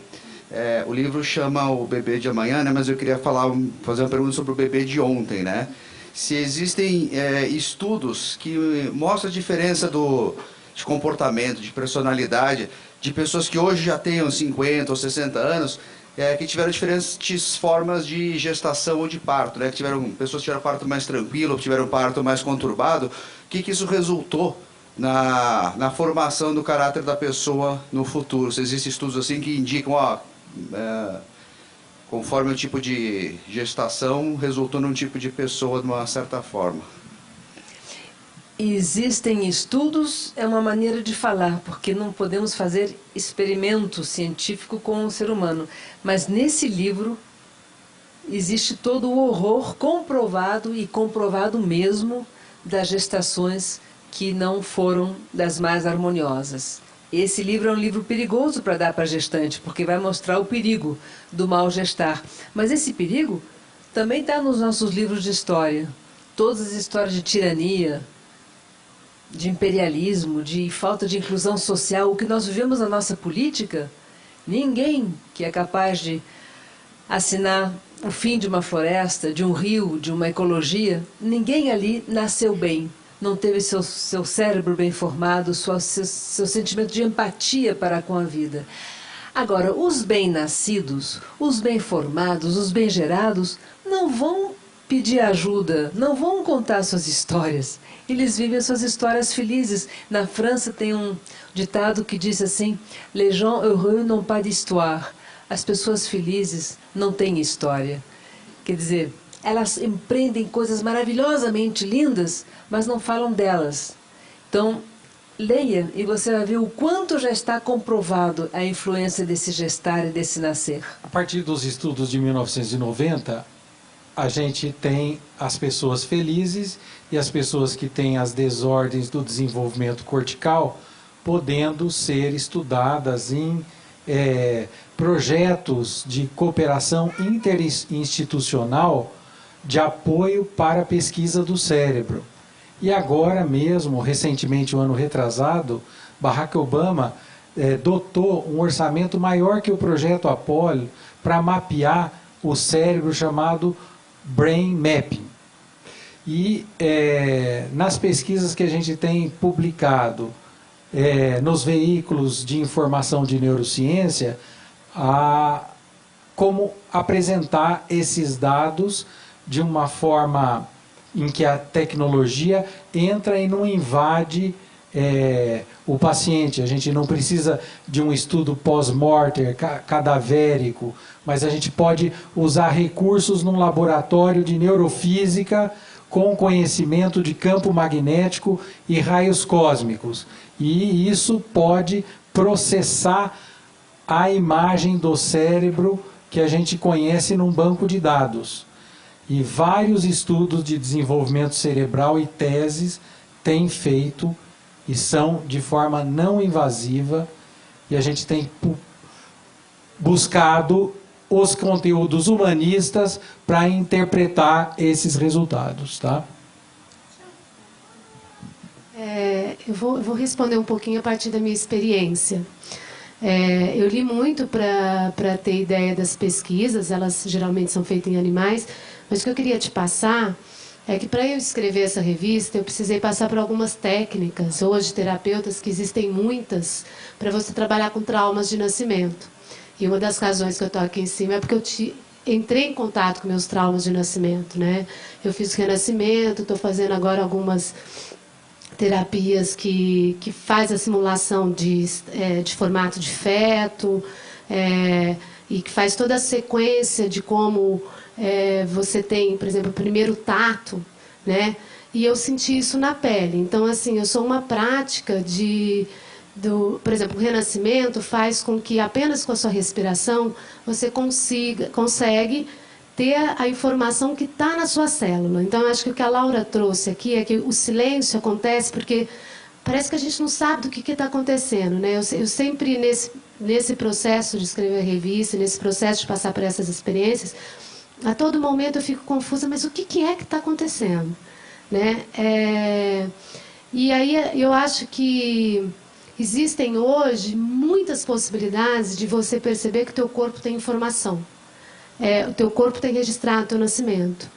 O livro chama O Bebê de Amanhã, né? Mas eu queria fazer uma pergunta sobre o bebê de ontem, né? Se existem estudos que mostram a diferença de comportamento, de personalidade, de pessoas que hoje já tenham 50 ou 60 anos, que tiveram diferentes formas de gestação ou de parto, né? Pessoas que tiveram parto mais tranquilo, que tiveram parto mais conturbado. O que isso resultou na formação do caráter da pessoa no futuro? Se existem estudos assim que indicam, conforme o tipo de gestação, resultou num tipo de pessoa de uma certa forma. Existem estudos, é uma maneira de falar, porque não podemos fazer experimento científico com o ser humano. Mas nesse livro existe todo o horror comprovado e comprovado mesmo das gestações que não foram das mais harmoniosas. Esse livro é um livro perigoso para dar para a gestante, porque vai mostrar o perigo do mal gestar. Mas esse perigo também está nos nossos livros de história. Todas as histórias de tirania, de imperialismo, de falta de inclusão social, o que nós vivemos na nossa política, ninguém que é capaz de assinar o fim de uma floresta, de um rio, de uma ecologia, ninguém ali nasceu bem, não teve seu cérebro bem formado, seu sentimento de empatia para com a vida. Agora, os bem-nascidos, os bem-formados, os bem-gerados, não vão pedir ajuda, não vão contar suas histórias. Eles vivem suas histórias felizes. Na França tem um ditado que diz assim: Les gens heureux n'ont pas d'histoire. As pessoas felizes não têm história. Quer dizer, elas empreendem coisas maravilhosamente lindas, mas não falam delas. Então, leia e você vai ver o quanto já está comprovado a influência desse gestar e desse nascer. A partir dos estudos de 1990, a gente tem as pessoas felizes e as pessoas que têm as desordens do desenvolvimento cortical podendo ser estudadas em projetos de cooperação interinstitucional de apoio para a pesquisa do cérebro. E agora mesmo, recentemente, o ano retrasado, Barack Obama dotou um orçamento maior que o projeto Apollo para mapear o cérebro, chamado Brain Mapping. E nas pesquisas que a gente tem publicado nos veículos de informação de neurociência, como apresentar esses dados de uma forma em que a tecnologia entra e não invade o paciente. A gente não precisa de um estudo pós-mortem, cadavérico, mas a gente pode usar recursos num laboratório de neurofísica com conhecimento de campo magnético e raios cósmicos. E isso pode processar a imagem do cérebro que a gente conhece num banco de dados. E vários estudos de desenvolvimento cerebral e teses têm feito e são de forma não invasiva, e a gente tem buscado os conteúdos humanistas para interpretar esses resultados, tá? Eu vou responder um pouquinho a partir da minha experiência. Eu li muito para ter ideia das pesquisas, elas geralmente são feitas em animais, mas o que eu queria te passar é que para eu escrever essa revista, eu precisei passar por algumas técnicas, hoje terapeutas, que existem muitas, para você trabalhar com traumas de nascimento. E uma das razões que eu estou aqui em cima é porque entrei em contato com meus traumas de nascimento, né? Eu fiz renascimento, estou fazendo agora algumas terapias que faz a simulação de formato de feto, e que faz toda a sequência de como você tem, por exemplo, o primeiro tato, né? E eu senti isso na pele. Então, assim, eu sou uma prática por exemplo, o renascimento faz com que apenas com a sua respiração você consegue ter a informação que está na sua célula. Então, eu acho que o que a Laura trouxe aqui é que o silêncio acontece porque parece que a gente não sabe do que está acontecendo, né? Eu sempre, nesse processo de escrever a revista, nesse processo de passar por essas experiências, a todo momento eu fico confusa, mas o que é que está acontecendo? Né? E aí eu acho que existem hoje muitas possibilidades de você perceber que o teu corpo tem informação. O teu corpo tem registrado o teu nascimento.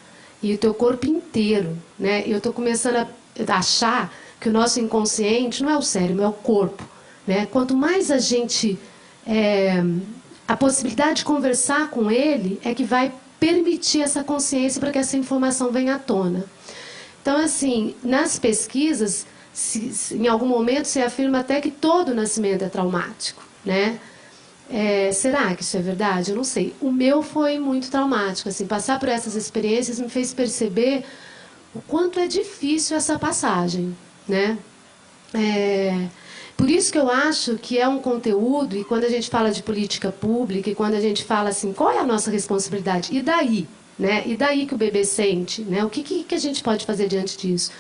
E o teu corpo inteiro. Né? Eu estou começando a achar que o nosso inconsciente não é o cérebro, é o corpo. Né? Quanto mais a gente... a possibilidade de conversar com ele é que vai permitir essa consciência para que essa informação venha à tona. Então, assim, nas pesquisas, em algum momento se afirma até que todo nascimento é traumático, né? Será que isso é verdade? Eu não sei. O meu foi muito traumático. Assim, passar por essas experiências me fez perceber o quanto é difícil essa passagem, né? Por isso que eu acho que é um conteúdo, e quando a gente fala de política pública, e quando a gente fala assim, qual é a nossa responsabilidade? E daí? Né? E daí que o bebê sente? Né? O que a gente pode fazer diante disso?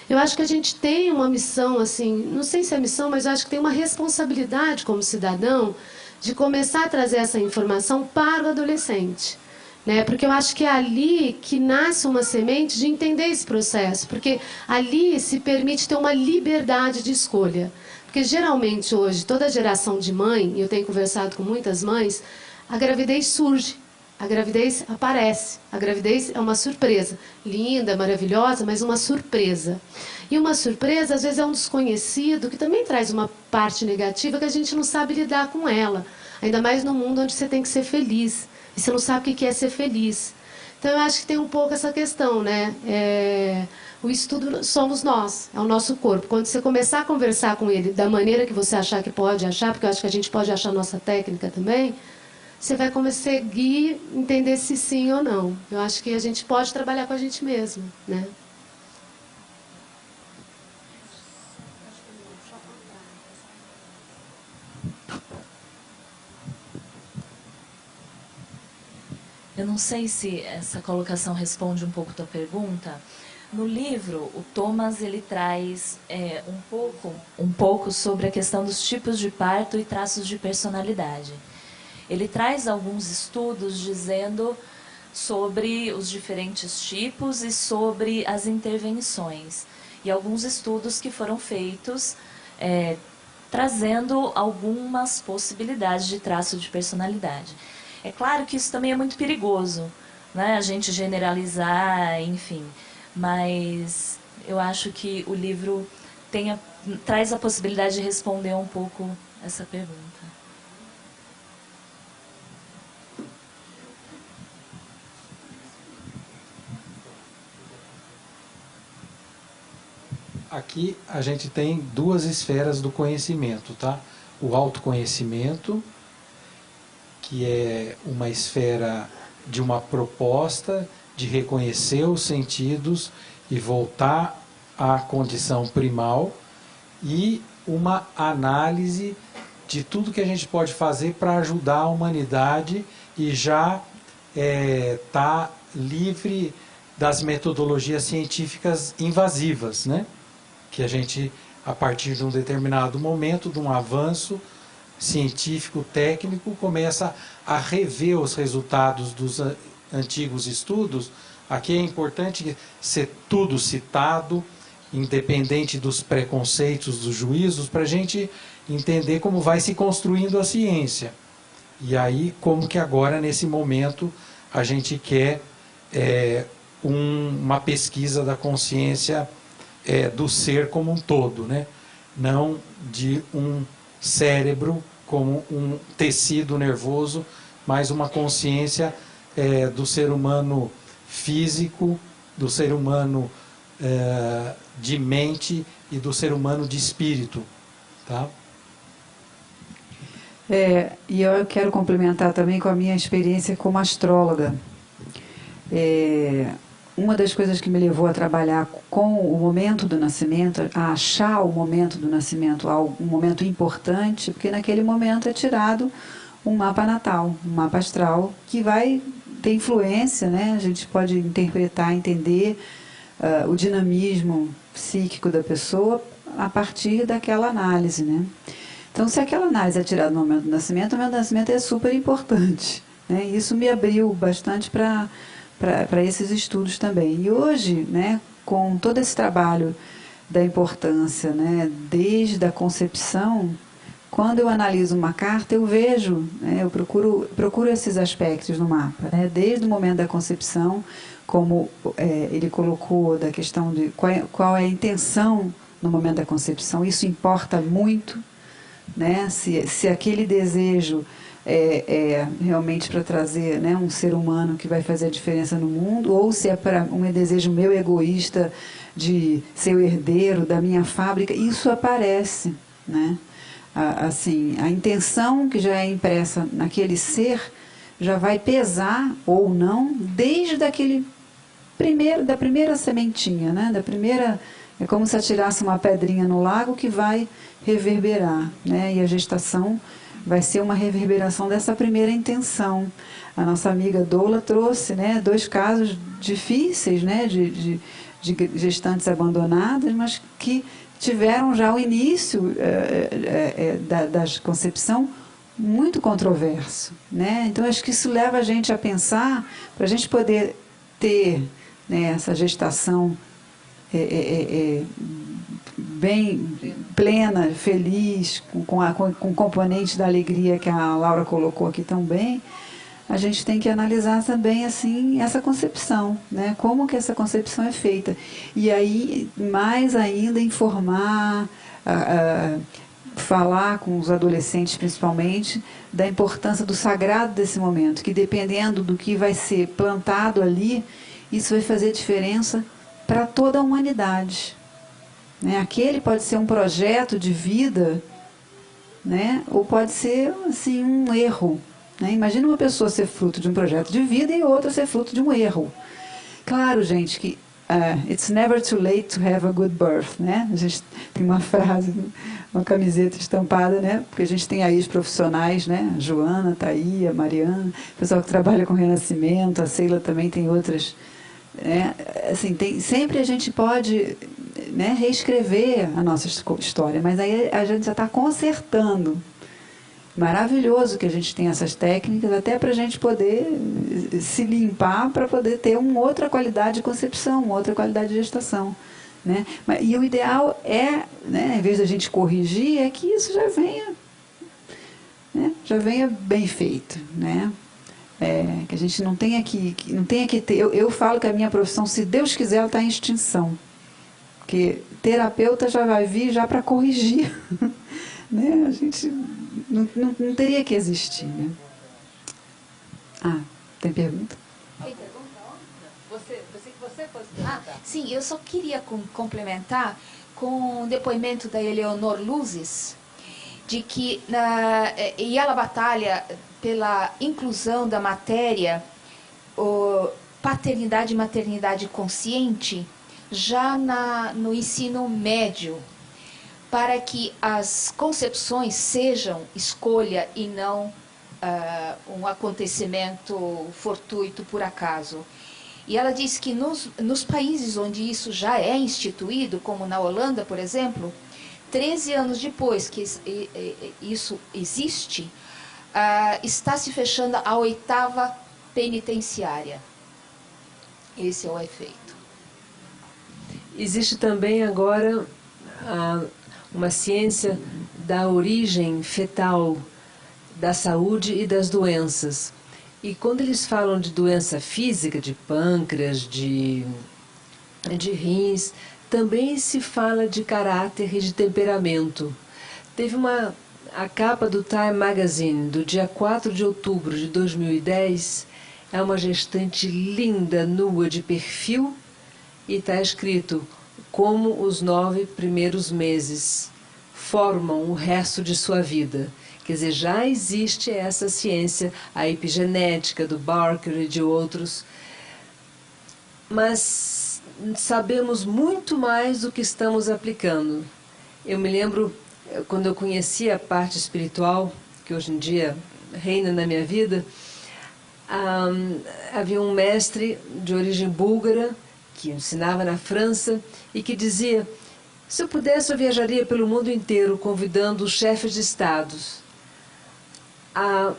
Eu acho que a gente tem uma missão, assim, não sei se é missão, mas eu acho que tem uma responsabilidade como cidadão de começar a trazer essa informação para o adolescente. Né? Porque eu acho que é ali que nasce uma semente de entender esse processo, porque ali se permite ter uma liberdade de escolha. Porque geralmente hoje, toda geração de mãe, e eu tenho conversado com muitas mães, a gravidez surge, a gravidez aparece, a gravidez é uma surpresa. Linda, maravilhosa, mas uma surpresa. E uma surpresa, às vezes, é um desconhecido, que também traz uma parte negativa que a gente não sabe lidar com ela. Ainda mais no mundo onde você tem que ser feliz. E você não sabe o que é ser feliz. Então, eu acho que tem um pouco essa questão, né? O estudo somos nós, é o nosso corpo. Quando você começar a conversar com ele da maneira que você achar que pode achar, porque eu acho que a gente pode achar a nossa técnica também, você vai conseguir entender se sim ou não. Eu acho que a gente pode trabalhar com a gente mesmo, né? Eu não sei se essa colocação responde um pouco a tua pergunta. No livro, o Thomas ele traz um pouco sobre a questão dos tipos de parto e traços de personalidade. Ele traz alguns estudos dizendo sobre os diferentes tipos e sobre as intervenções. E alguns estudos que foram feitos trazendo algumas possibilidades de traço de personalidade. É claro que isso também é muito perigoso, né? A gente generalizar, enfim. Mas eu acho que o livro traz a possibilidade de responder um pouco essa pergunta. Aqui a gente tem duas esferas do conhecimento, tá? O autoconhecimento, que é uma esfera de uma proposta de reconhecer os sentidos e voltar à condição primal, e uma análise de tudo que a gente pode fazer para ajudar a humanidade e já tá livre das metodologias científicas invasivas, né? Que a gente, a partir de um determinado momento, de um avanço científico, técnico, começa a rever os resultados dos antigos estudos. Aqui é importante ser tudo citado, independente dos preconceitos, dos juízos, para a gente entender como vai se construindo a ciência. E aí, como que agora, nesse momento, a gente quer uma pesquisa da consciência do ser como um todo, né? Não de um cérebro como um tecido nervoso, mas uma consciência do ser humano físico, do ser humano de mente e do ser humano de espírito. Tá? E eu quero complementar também com a minha experiência como astróloga. Uma das coisas que me levou a trabalhar com o momento do nascimento, a achar o momento do nascimento um momento importante, porque naquele momento é tirado um mapa natal, um mapa astral, que vai ter influência, né? A gente pode interpretar, entender o dinamismo psíquico da pessoa a partir daquela análise, né? Então, se aquela análise é tirada no momento do nascimento, o momento do nascimento é super importante, né? Isso me abriu bastante para esses estudos também. E hoje, né, com todo esse trabalho da importância, né, desde a concepção, quando eu analiso uma carta, eu vejo, né, eu procuro esses aspectos no mapa, né, desde o momento da concepção, como ele colocou, da questão de qual é a intenção no momento da concepção. Isso importa muito, né, se aquele desejo realmente para trazer, né, um ser humano que vai fazer a diferença no mundo, ou se é para um desejo meu egoísta de ser o herdeiro da minha fábrica, isso aparece, né? Assim, a intenção que já é impressa naquele ser já vai pesar ou não desde da primeira sementinha, né? É como se atirasse uma pedrinha no lago que vai reverberar, né? E a gestação vai ser uma reverberação dessa primeira intenção. A nossa amiga Dola trouxe, né, 2 casos difíceis, né, de gestantes abandonadas, mas que tiveram já o início da concepção muito controverso, né? Então, acho que isso leva a gente a pensar, para a gente poder ter, né, essa gestação bem plena, feliz, com componente da alegria que a Laura colocou aqui tão bem, a gente tem que analisar também assim essa concepção, né? Como que essa concepção é feita. E aí, mais ainda, informar, falar com os adolescentes, principalmente, da importância do sagrado desse momento, que dependendo do que vai ser plantado ali, isso vai fazer diferença para toda a humanidade. Né? Aquele pode ser um projeto de vida, né? Ou pode ser assim, um erro. Né? Imagina uma pessoa ser fruto de um projeto de vida e outra ser fruto de um erro. Claro, gente, que it's never too late to have a good birth. Né? A gente tem uma frase, uma camiseta estampada, né? Porque a gente tem aí os profissionais, né? A Joana, a Thaía, a Mariana, o pessoal que trabalha com renascimento, a Sheila também tem outras. Né? Assim, sempre a gente pode, né, reescrever a nossa história, mas aí a gente já está consertando. Maravilhoso que a gente tem essas técnicas, até para a gente poder se limpar, para poder ter uma outra qualidade de concepção, uma outra qualidade de gestação. Né? E o ideal é, né, em vez da gente corrigir, é que isso já venha, né, bem feito. Né? Que a gente não tenha que ter. Eu falo que a minha profissão, se Deus quiser, ela está em extinção. Porque terapeuta já vai vir já para corrigir. Né? A gente não teria que existir. Né? Tem pergunta? Tem pergunta? Você pode perguntar. Sim, eu só queria complementar com o depoimento da Eleonor Luzes, de que e ela batalha pela inclusão da matéria paternidade e maternidade consciente já no ensino médio, para que as concepções sejam escolha e não um acontecimento fortuito por acaso. E ela diz que nos países onde isso já é instituído, como na Holanda, por exemplo, 13 anos depois que isso existe, está se fechando a 8ª penitenciária. Esse é o efeito. Existe também agora uma ciência da origem fetal da saúde e das doenças. E quando eles falam de doença física, de pâncreas, de rins, também se fala de caráter e de temperamento. Teve a capa do Time Magazine, do dia 4 de outubro de 2010, É uma gestante linda, nua, de perfil, e está escrito como os 9 primeiros meses formam o resto de sua vida. Quer dizer, já existe essa ciência, a epigenética do Barker e de outros, mas sabemos muito mais do que estamos aplicando. Eu me lembro, quando eu conheci a parte espiritual, que hoje em dia reina na minha vida, havia um mestre de origem búlgara, que ensinava na França, e que dizia: se eu pudesse, eu viajaria pelo mundo inteiro, convidando os chefes de estados a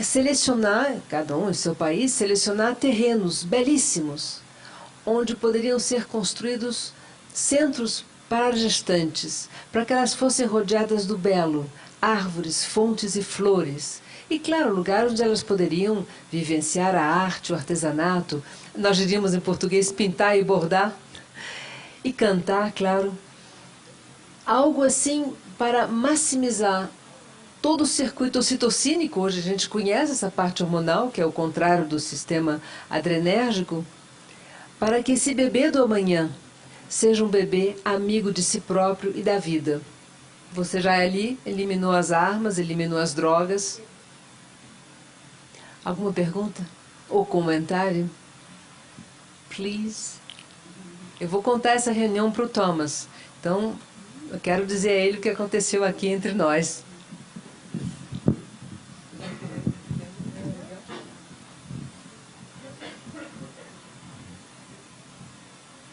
selecionar, cada um em seu país, selecionar terrenos belíssimos, onde poderiam ser construídos centros para gestantes, para que elas fossem rodeadas do belo, árvores, fontes e flores. E, claro, lugares onde elas poderiam vivenciar a arte, o artesanato, nós diríamos em português pintar e bordar, e cantar, claro. Algo assim para maximizar todo o circuito ocitocínico. Hoje a gente conhece essa parte hormonal, que é o contrário do sistema adrenérgico, para que esse bebê do amanhã seja um bebê amigo de si próprio e da vida. Você já ali eliminou as armas, eliminou as drogas. Alguma pergunta? Ou comentário? Please. Eu vou contar essa reunião para o Thomas. Então, eu quero dizer a ele o que aconteceu aqui entre nós.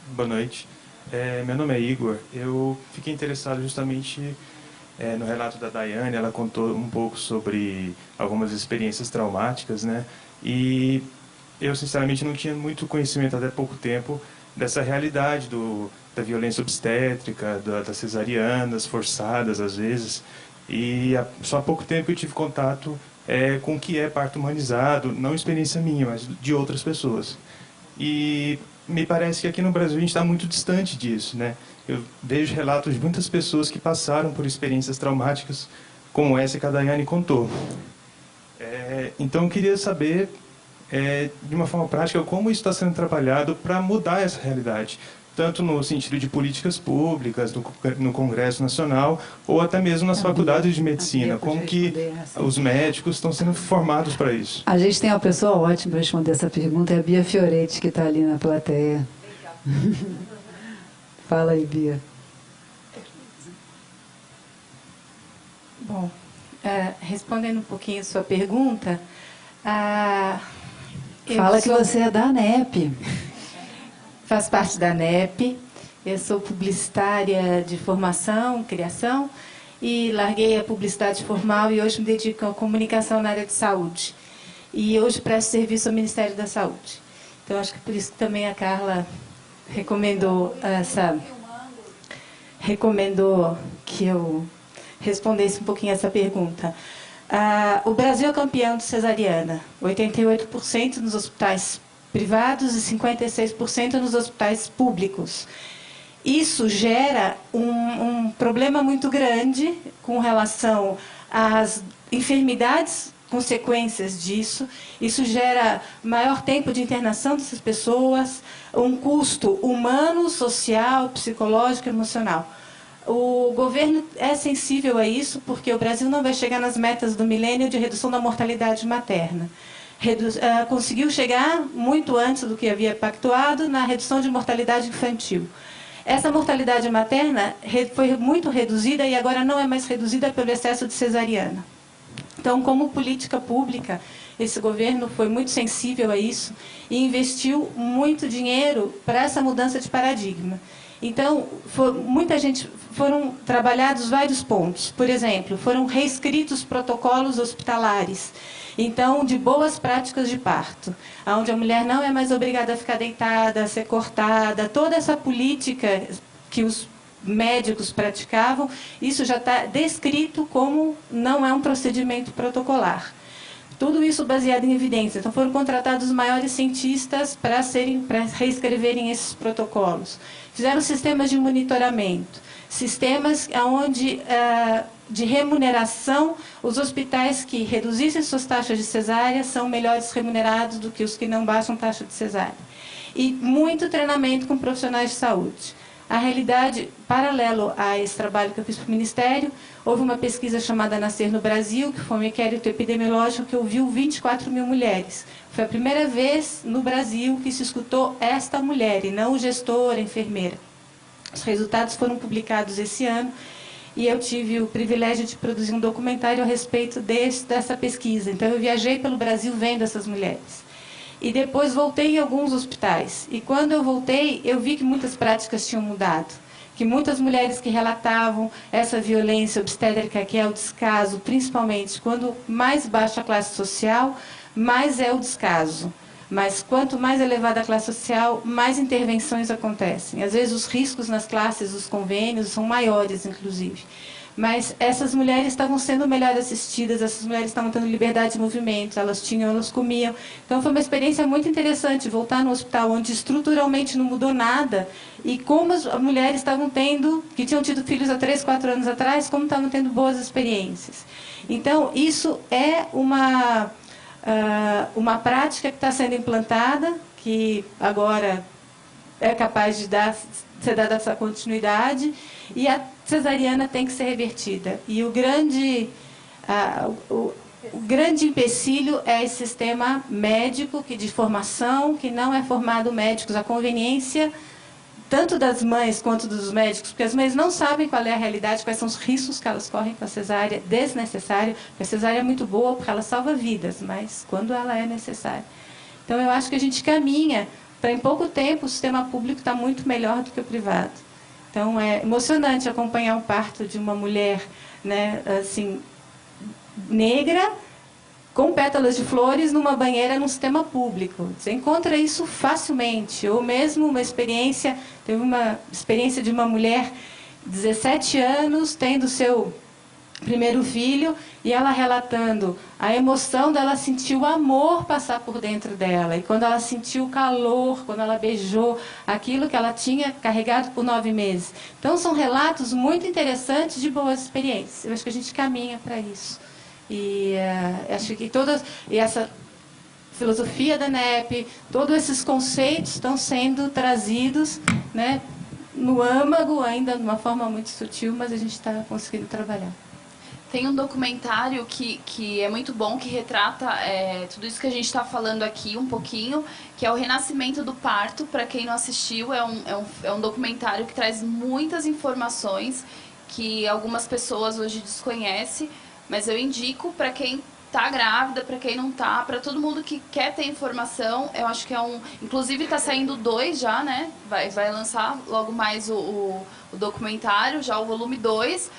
Boa noite. Meu nome é Igor. Eu fiquei interessado justamente no relato da Daiane. Ela contou um pouco sobre algumas experiências traumáticas, né? E eu, sinceramente, não tinha muito conhecimento até pouco tempo dessa realidade da violência obstétrica, das cesarianas forçadas, às vezes. E só há pouco tempo eu tive contato com o que é parto humanizado, não experiência minha, mas de outras pessoas. E me parece que aqui no Brasil a gente está muito distante disso, né? Eu vejo relatos de muitas pessoas que passaram por experiências traumáticas como essa que a Daiane contou. Então eu queria saber, de uma forma prática, como isso está sendo trabalhado para mudar essa realidade, tanto no sentido de políticas públicas, no Congresso Nacional, ou até mesmo nas faculdades de medicina, como que os médicos estão sendo formados para isso. A gente tem uma pessoa ótima para responder essa pergunta, é a Bia Fioretti, que está ali na plateia. Fala aí, Bia. Bom, respondendo um pouquinho a sua pergunta, Fala que você é da ANEP. Faço parte da ANEP, eu sou publicitária de formação, criação, e larguei a publicidade formal e hoje me dedico à comunicação na área de saúde. E hoje presto serviço ao Ministério da Saúde. Então, acho que por isso que também a Carla recomendou que eu respondesse um pouquinho essa pergunta. O Brasil é campeão de cesariana, 88% nos hospitais privados e 56% nos hospitais públicos. Isso gera um problema muito grande com relação às enfermidades, consequências disso. Isso gera maior tempo de internação dessas pessoas, um custo humano, social, psicológico, emocional. O governo é sensível a isso, porque o Brasil não vai chegar nas metas do milênio de redução da mortalidade materna. Conseguiu chegar muito antes do que havia pactuado na redução de mortalidade infantil. Essa mortalidade materna foi muito reduzida e agora não é mais reduzida pelo excesso de cesariana. Então, como política pública, esse governo foi muito sensível a isso e investiu muito dinheiro para essa mudança de paradigma. Então, foram trabalhados vários pontos. Por exemplo, foram reescritos protocolos hospitalares. Então, de boas práticas de parto, onde a mulher não é mais obrigada a ficar deitada, a ser cortada, toda essa política que os médicos praticavam, isso já está descrito como não é um procedimento protocolar. Tudo isso baseado em evidência. Então, foram contratados os maiores cientistas para reescreverem esses protocolos. Fizeram sistemas de monitoramento, sistemas onde de remuneração, os hospitais que reduzissem suas taxas de cesárea são melhores remunerados do que os que não baixam taxa de cesárea. E muito treinamento com profissionais de saúde. A realidade, paralelo a esse trabalho que eu fiz para o Ministério, houve uma pesquisa chamada Nascer no Brasil, que foi um inquérito epidemiológico que ouviu 24 mil mulheres. Foi a primeira vez no Brasil que se escutou esta mulher, e não o gestor, a enfermeira. Os resultados foram publicados esse ano, e eu tive o privilégio de produzir um documentário a respeito dessa pesquisa. Então, eu viajei pelo Brasil vendo essas mulheres. E depois voltei em alguns hospitais. E quando eu voltei, eu vi que muitas práticas tinham mudado. Que muitas mulheres que relatavam essa violência obstétrica, que é o descaso, principalmente quando mais baixa a classe social, mais é o descaso. Mas quanto mais elevada a classe social, mais intervenções acontecem. Às vezes os riscos nas classes, os convênios, são maiores, inclusive. Mas essas mulheres estavam sendo melhor assistidas, essas mulheres estavam tendo liberdade de movimento, elas comiam. Então foi uma experiência muito interessante voltar no hospital onde estruturalmente não mudou nada e como as mulheres estavam tendo, que tinham tido filhos há 3, 4 anos atrás, como estavam tendo boas experiências. Então isso é uma prática que está sendo implantada, que agora é capaz de ser dada essa continuidade, e a cesariana tem que ser revertida. E o grande empecilho é esse sistema médico de formação, que não é formado médicos, a conveniência tanto das mães quanto dos médicos, porque as mães não sabem qual é a realidade, quais são os riscos que elas correm com a cesárea desnecessária, porque a cesárea é muito boa porque ela salva vidas, mas quando ela é necessária. Então, eu acho que a gente caminha para, em pouco tempo, o sistema público está muito melhor do que o privado. Então, é emocionante acompanhar o parto de uma mulher, né, assim, negra, com pétalas de flores numa banheira num sistema público. Você encontra isso facilmente. Ou mesmo teve uma experiência de uma mulher de 17 anos, tendo seu primeiro filho, e ela relatando a emoção dela sentir o amor passar por dentro dela. E quando ela sentiu o calor, quando ela beijou aquilo que ela tinha carregado por 9 meses. Então, são relatos muito interessantes de boas experiências. Eu acho que a gente caminha para isso. E acho que essa filosofia da NEP, todos esses conceitos estão sendo trazidos, né, no âmago, ainda de uma forma muito sutil, mas a gente está conseguindo trabalhar. Tem um documentário que é muito bom, que retrata tudo isso que a gente está falando aqui um pouquinho, que é o Renascimento do Parto. Para quem não assistiu, é um documentário que traz muitas informações que algumas pessoas hoje desconhecem, mas eu indico para quem está grávida, para quem não está, para todo mundo que quer ter informação. Eu acho que inclusive está saindo 2 já, né? Vai lançar logo mais o documentário, já o volume 2,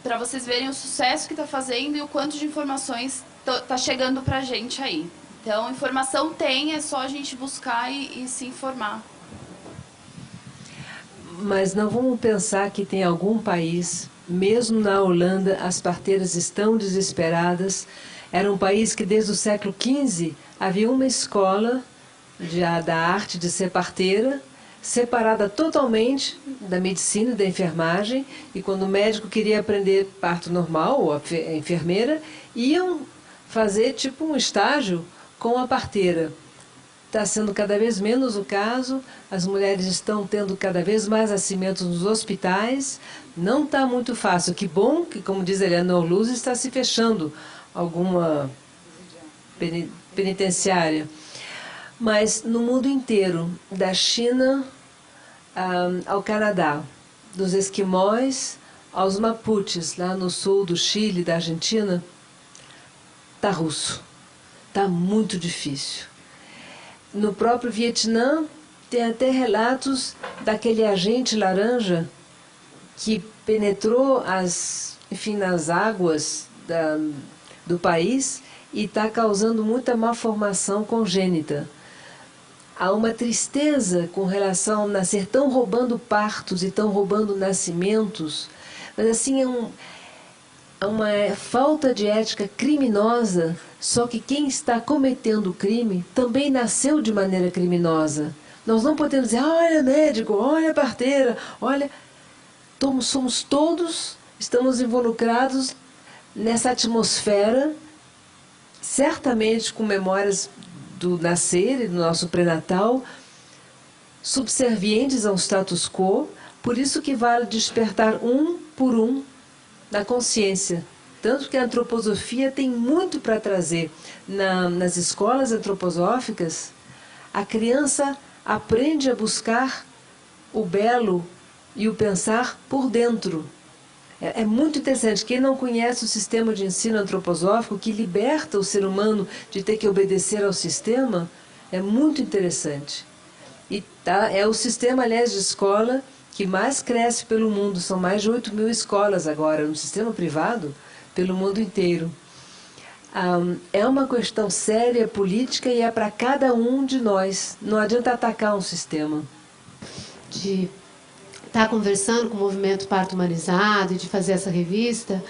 para vocês verem o sucesso que está fazendo e o quanto de informações está chegando para a gente aí. Então, informação tem, é só a gente buscar e se informar. Mas não vamos pensar que tem algum país, mesmo na Holanda, as parteiras estão desesperadas. Era um país que desde o século XV havia uma escola da arte de ser parteira, separada totalmente da medicina e da enfermagem, e quando o médico queria aprender parto normal, ou a enfermeira, iam fazer tipo um estágio com a parteira. Está sendo cada vez menos o caso, as mulheres estão tendo cada vez mais nascimentos nos hospitais, não está muito fácil. Que bom que, como diz a Eleanor Luz, está se fechando alguma penitenciária. Mas no mundo inteiro, da China ao Canadá, dos esquimós aos mapuches, lá no sul do Chile, da Argentina, está russo. Está muito difícil. No próprio Vietnã, tem até relatos daquele agente laranja que penetrou nas águas do país e está causando muita malformação congênita. Há uma tristeza com relação a nascer, tão roubando partos e tão roubando nascimentos, mas assim é uma falta de ética criminosa, só que quem está cometendo o crime também nasceu de maneira criminosa. Nós não podemos dizer, olha médico, olha parteira, olha... Somos todos estamos involucrados nessa atmosfera, certamente com memórias do nascer e do nosso pré-natal, subservientes ao status quo, por isso que vale despertar um por um da consciência. Tanto que a antroposofia tem muito para trazer. Nas escolas antroposóficas, a criança aprende a buscar o belo e o pensar por dentro. É muito interessante. Quem não conhece o sistema de ensino antroposófico, que liberta o ser humano de ter que obedecer ao sistema, é muito interessante. E é o sistema, aliás, de escola que mais cresce pelo mundo. São mais de 8 mil escolas agora, no sistema privado, pelo mundo inteiro. É uma questão séria, política, e é para cada um de nós. Não adianta atacar um sistema. De estar conversando com o movimento Parto Humanizado e de fazer essa revista,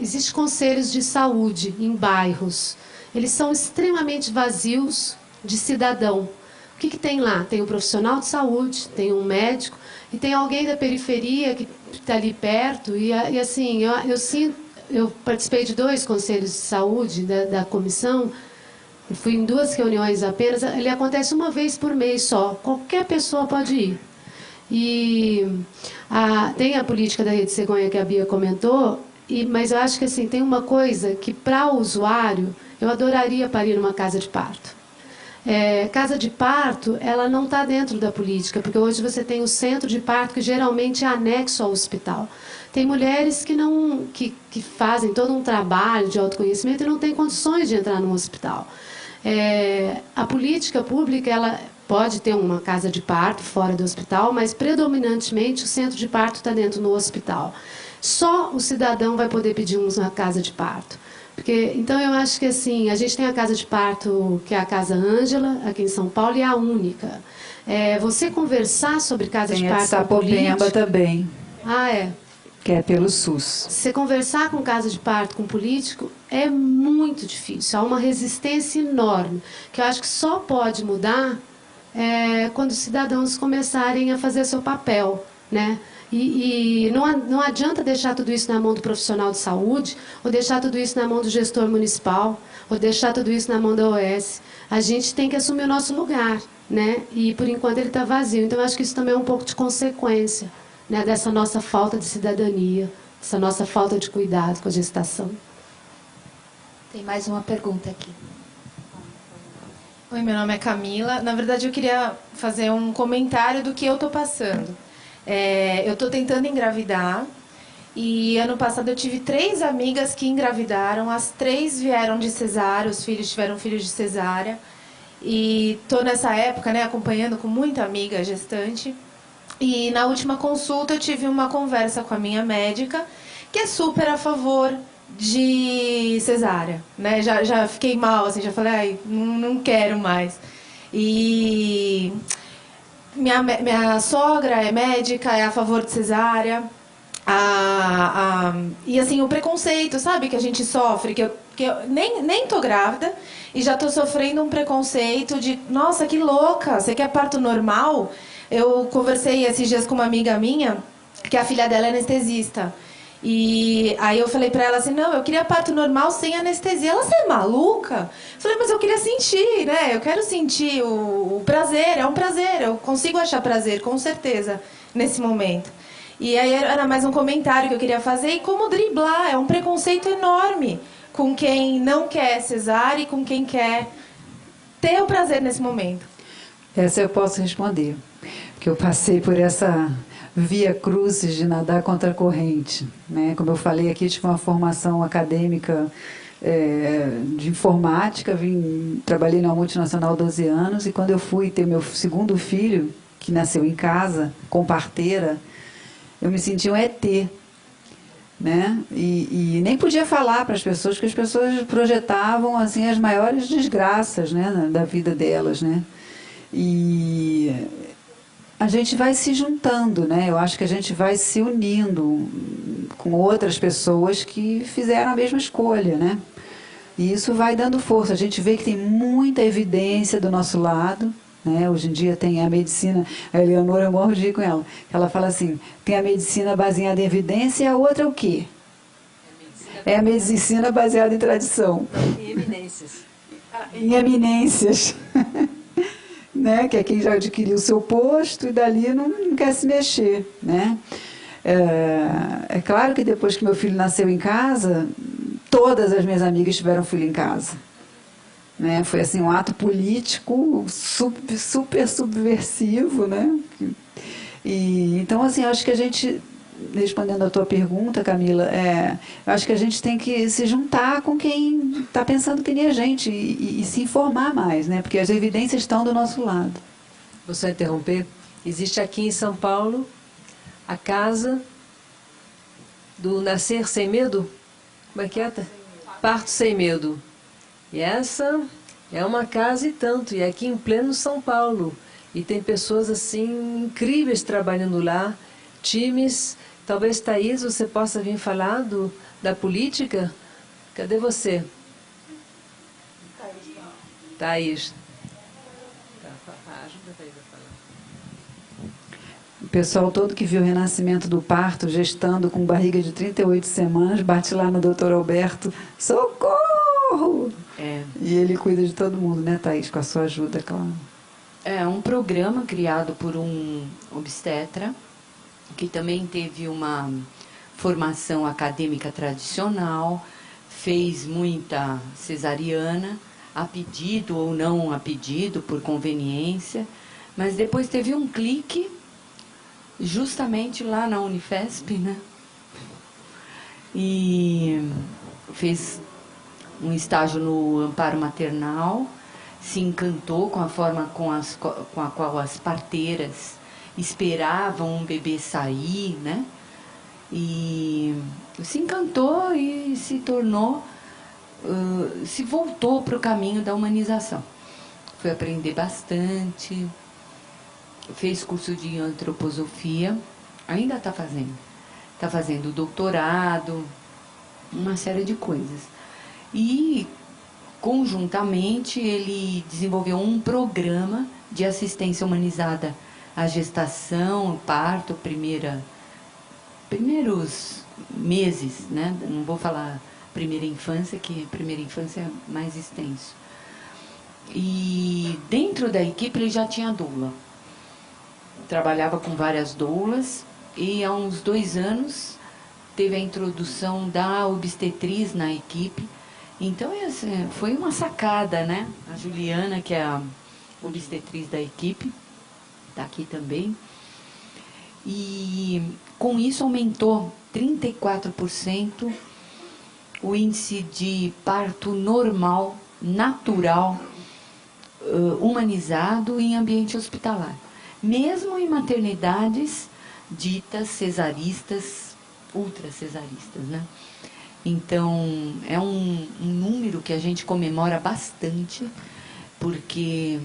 existem conselhos de saúde em bairros. Eles são extremamente vazios de cidadão. O que tem lá? Tem um profissional de saúde, tem um médico e tem alguém da periferia que está ali perto. E assim, eu participei de 2 conselhos de saúde da comissão. Eu fui em 2 reuniões apenas. Ele acontece uma vez por mês só. Qualquer pessoa pode ir. E tem a política da Rede Cegonha que a Bia comentou, mas eu acho que assim, tem uma coisa que, para o usuário, eu adoraria parir numa casa de parto. Casa de parto, ela não está dentro da política, porque hoje você tem o centro de parto, que geralmente é anexo ao hospital. Tem mulheres que fazem todo um trabalho de autoconhecimento e não têm condições de entrar num hospital. A política pública, ela pode ter uma casa de parto fora do hospital, mas predominantemente o centro de parto está dentro do hospital. Só o cidadão vai poder pedir uma casa de parto. Então eu acho que assim, a gente tem a casa de parto, que é a Casa Ângela, aqui em São Paulo, e é a única. Você conversar sobre casa de parto com político também. Que é pelo SUS. Você conversar com casa de parto com político é muito difícil. Há uma resistência enorme, que eu acho que só pode mudar quando os cidadãos começarem a fazer seu papel, né? E não adianta deixar tudo isso na mão do profissional de saúde, ou deixar tudo isso na mão do gestor municipal, ou deixar tudo isso na mão da OS. A gente tem que assumir o nosso lugar, né? E por enquanto ele está vazio. Então eu acho que isso também é um pouco de consequência, né, dessa nossa falta de cidadania, dessa nossa falta de cuidado com a gestação. Tem mais uma pergunta aqui. Oi, meu nome é Camila. Na verdade, eu queria fazer um comentário do que eu estou passando. Eu estou tentando engravidar e ano passado eu tive 3 amigas que engravidaram. As 3 vieram de cesárea, os filhos tiveram filhos de cesárea. E estou nessa época, né, acompanhando com muita amiga gestante. E na última consulta eu tive uma conversa com a minha médica, que é super a favor de cesárea, né? Já fiquei mal, assim, já falei, não quero mais. E minha sogra é médica, é a favor de cesárea. E assim, o preconceito, sabe, que a gente sofre, que eu nem tô grávida e já tô sofrendo um preconceito de, nossa, que louca, você quer parto normal? Eu conversei esses dias com uma amiga minha, que a filha dela é anestesista. E aí eu falei pra ela assim, não, eu queria parto normal sem anestesia. Ela, você é maluca? Eu falei, mas eu queria sentir, né? Eu quero sentir o prazer, é um prazer. Eu consigo achar prazer, com certeza, nesse momento. E aí era mais um comentário que eu queria fazer. E como driblar? É um preconceito enorme com quem não quer cesárea e com quem quer ter o prazer nesse momento. Essa eu posso responder. Porque eu passei por essa via crucis de nadar contra a corrente, né? Como eu falei aqui, tive uma formação acadêmica de informática, trabalhei numa multinacional 12 anos, e quando eu fui ter meu segundo filho, que nasceu em casa, com parteira, eu me senti um ET, né? E nem podia falar para as pessoas, porque as pessoas projetavam assim as maiores desgraças, né, da vida delas, né? E a gente vai se juntando, né? Eu acho que a gente vai se unindo com outras pessoas que fizeram a mesma escolha, né? E isso vai dando força. A gente vê que tem muita evidência do nosso lado, né? Hoje em dia tem a medicina, a Eleonora, eu morro de rir com ela, ela fala assim, tem a medicina baseada em evidência e a outra é o quê? É a medicina baseada em tradição. Em eminências. Em eminências. Né? Que é quem já adquiriu o seu posto e dali não quer se mexer, né? É claro que depois que meu filho nasceu em casa, todas as minhas amigas tiveram filho em casa. Né? Foi assim, um ato político super subversivo, né? E, então, assim, acho que a gente, respondendo a tua pergunta, Camila, acho que a gente tem que se juntar com quem está pensando que nem a gente e se informar mais, né? Porque as evidências estão do nosso lado. Vou só interromper. Existe aqui em São Paulo a casa do Nascer Sem Medo. Como é que é? Parto Sem Medo. E essa é uma casa e tanto, e é aqui em pleno São Paulo. E tem pessoas assim incríveis trabalhando lá, times. Talvez, Thaís, você possa vir falar da política? Cadê você? Thaís. Ajuda a Thaís a falar. O pessoal todo que viu o renascimento do parto, gestando com barriga de 38 semanas, bate lá no Dr. Alberto, socorro! E ele cuida de todo mundo, né, Thaís? Com a sua ajuda, claro. É um programa criado por um obstetra, que também teve uma formação acadêmica tradicional, fez muita cesariana, a pedido ou não a pedido, por conveniência, mas depois teve um clique, justamente lá na Unifesp, né? E fez um estágio no amparo maternal, se encantou com a forma com a qual as parteiras esperavam um bebê sair, né? E se encantou e se tornou, se voltou para o caminho da humanização. Foi aprender bastante, fez curso de antroposofia, ainda está fazendo doutorado, uma série de coisas. E, conjuntamente, ele desenvolveu um programa de assistência humanizada à gestação, parto, primeiros meses, né? Não vou falar primeira infância, que primeira infância é mais extenso. E dentro da equipe ele já tinha doula. Trabalhava com várias doulas e há uns 2 anos teve a introdução da obstetriz na equipe. Então, foi uma sacada, né? A Juliana, que é a obstetriz da equipe, está aqui também. E com isso aumentou 34% o índice de parto normal, natural, humanizado em ambiente hospitalar. Mesmo em maternidades ditas cesaristas, ultracesaristas, né? Então, é um número que a gente comemora bastante, porque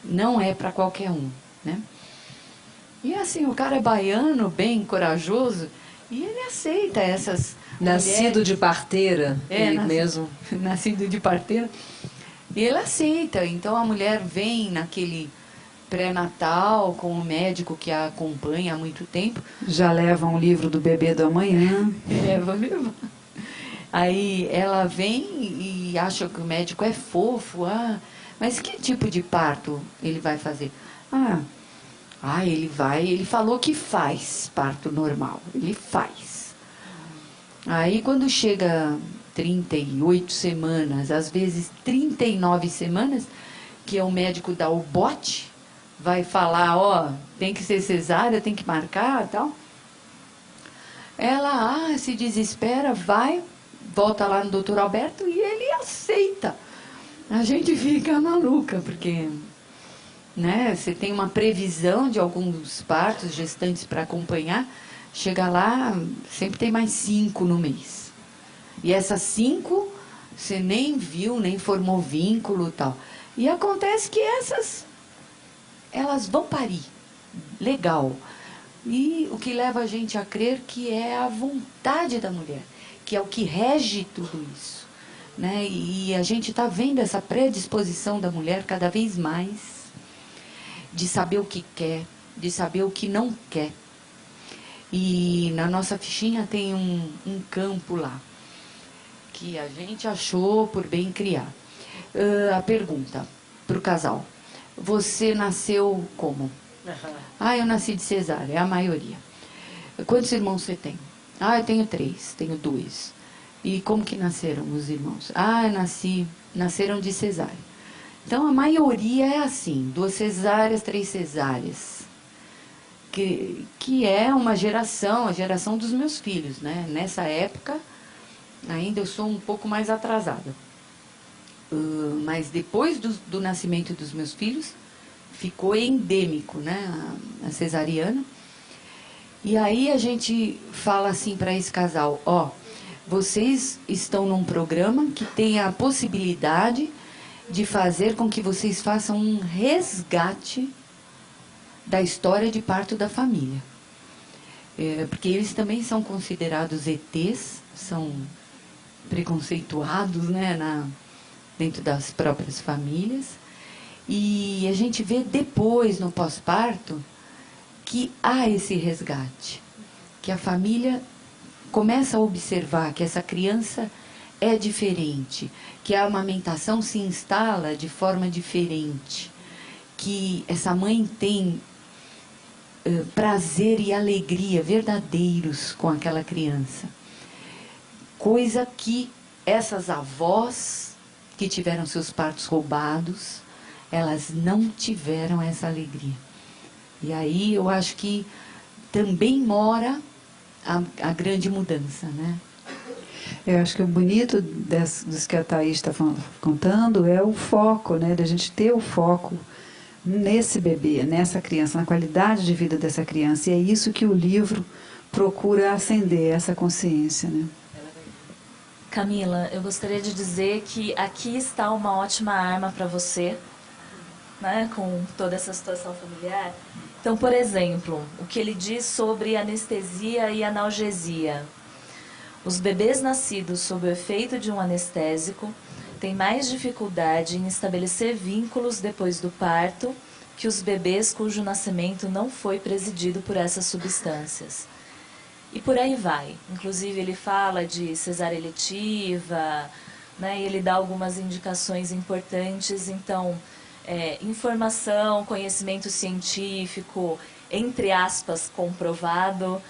não é para qualquer um, né? E assim, o cara é baiano, bem corajoso, e ele aceita essas Nascido mulheres. de parteira, ele mesmo. Nascido de parteira. E ele aceita. Então, a mulher vem naquele pré-natal com o médico que a acompanha há muito tempo. Já leva um livro do bebê do amanhã. Leva. Aí ela vem e acha que o médico é fofo. Mas que tipo de parto ele vai fazer? Ele falou que faz parto normal. Ele faz. Aí quando chega 38 semanas, às vezes 39 semanas, que é o médico dá o bote, vai falar, tem que ser cesárea, tem que marcar e tal. Ela se desespera, volta lá no Dr. Alberto e ele aceita. A gente fica maluca, porque, né, você tem uma previsão de alguns partos, gestantes para acompanhar, chega lá, sempre tem mais 5 no mês. E essas 5, você nem viu, nem formou vínculo e tal. E acontece que elas vão parir. Legal. E o que leva a gente a crer que é a vontade da mulher, que é o que rege tudo isso, né? E a gente está vendo essa predisposição da mulher cada vez mais. de saber o que quer, de saber o que não quer. E na nossa fichinha tem um campo lá, que a gente achou por bem criar. A pergunta para o casal: você nasceu como? Eu nasci de cesárea, é a maioria. Quantos irmãos você tem? Eu tenho 3, tenho 2. E como que nasceram os irmãos? Nasceram de cesárea. Então a maioria é assim, 2 cesáreas, 3 cesáreas. Que é uma geração, a geração dos meus filhos, né? Nessa época, ainda eu sou um pouco mais atrasada. Mas depois do nascimento dos meus filhos, ficou endêmico, né? A cesariana. E aí a gente fala assim para esse casal: vocês estão num programa que tem a possibilidade de fazer com que vocês façam um resgate da história de parto da família. Porque eles também são considerados ETs, são preconceituados, né, dentro das próprias famílias. E a gente vê depois, no pós-parto, que há esse resgate, que a família começa a observar que essa criança é diferente, que a amamentação se instala de forma diferente, que essa mãe tem prazer e alegria verdadeiros com aquela criança. Coisa que essas avós que tiveram seus partos roubados, elas não tiveram essa alegria. E aí eu acho que também mora a grande mudança, né? Eu acho que o bonito dos que a Thaís está contando é o foco, né? Da gente ter o foco nesse bebê, nessa criança, na qualidade de vida dessa criança. E é isso que o livro procura acender, essa consciência, né? Camila, eu gostaria de dizer que aqui está uma ótima arma para você, né, com toda essa situação familiar. Então, por exemplo, o que ele diz sobre anestesia e analgesia. Os bebês nascidos sob o efeito de um anestésico têm mais dificuldade em estabelecer vínculos depois do parto que os bebês cujo nascimento não foi presidido por essas substâncias. E por aí vai. Inclusive, ele fala de cesárea eletiva, né, e ele dá algumas indicações importantes. Então, informação, conhecimento científico, entre aspas, comprovado,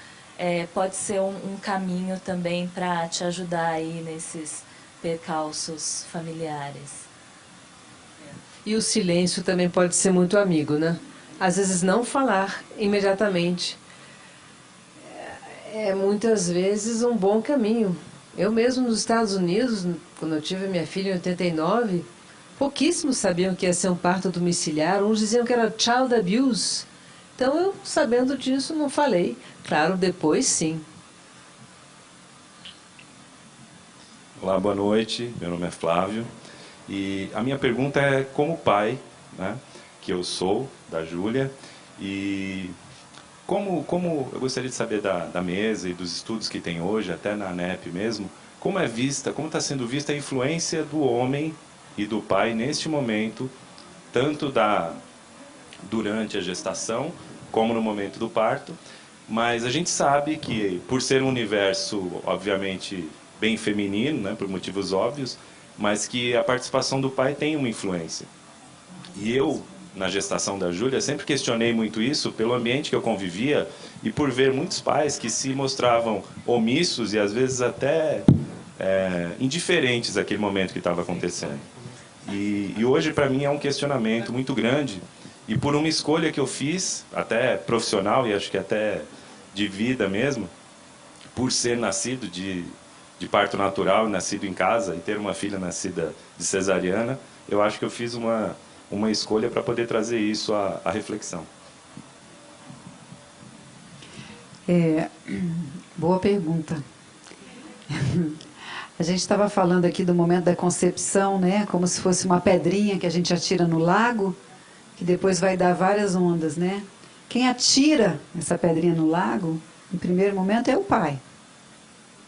pode ser um caminho também para te ajudar aí nesses percalços familiares. E o silêncio também pode ser muito amigo, né? Às vezes não falar imediatamente é muitas vezes um bom caminho. Eu mesmo nos Estados Unidos, quando eu tive minha filha em 89, pouquíssimos sabiam que ia ser um parto domiciliar, uns diziam que era child abuse. Então eu, sabendo disso, não falei. Claro, depois sim. Olá, boa noite, meu nome é Flávio. E a minha pergunta é como pai, né, que eu sou, da Júlia, e como eu gostaria de saber da mesa e dos estudos que tem hoje, até na ANEP mesmo, como está sendo vista a influência do homem e do pai neste momento, tanto durante a gestação, como no momento do parto. Mas a gente sabe que, por ser um universo, obviamente, bem feminino, né, por motivos óbvios, mas que a participação do pai tem uma influência. E eu, na gestação da Júlia, sempre questionei muito isso pelo ambiente que eu convivia e por ver muitos pais que se mostravam omissos e às vezes até indiferentes àquele momento que estava acontecendo. E hoje, para mim, é um questionamento muito grande. E por uma escolha que eu fiz, até profissional e acho que até de vida mesmo, por ser nascido de parto natural, nascido em casa e ter uma filha nascida de cesariana, eu acho que eu fiz uma escolha para poder trazer isso à reflexão. Boa pergunta. A gente estava falando aqui do momento da concepção, né? Como se fosse uma pedrinha que a gente atira no lago, que depois vai dar várias ondas, né? Quem atira essa pedrinha no lago, em primeiro momento, é o pai,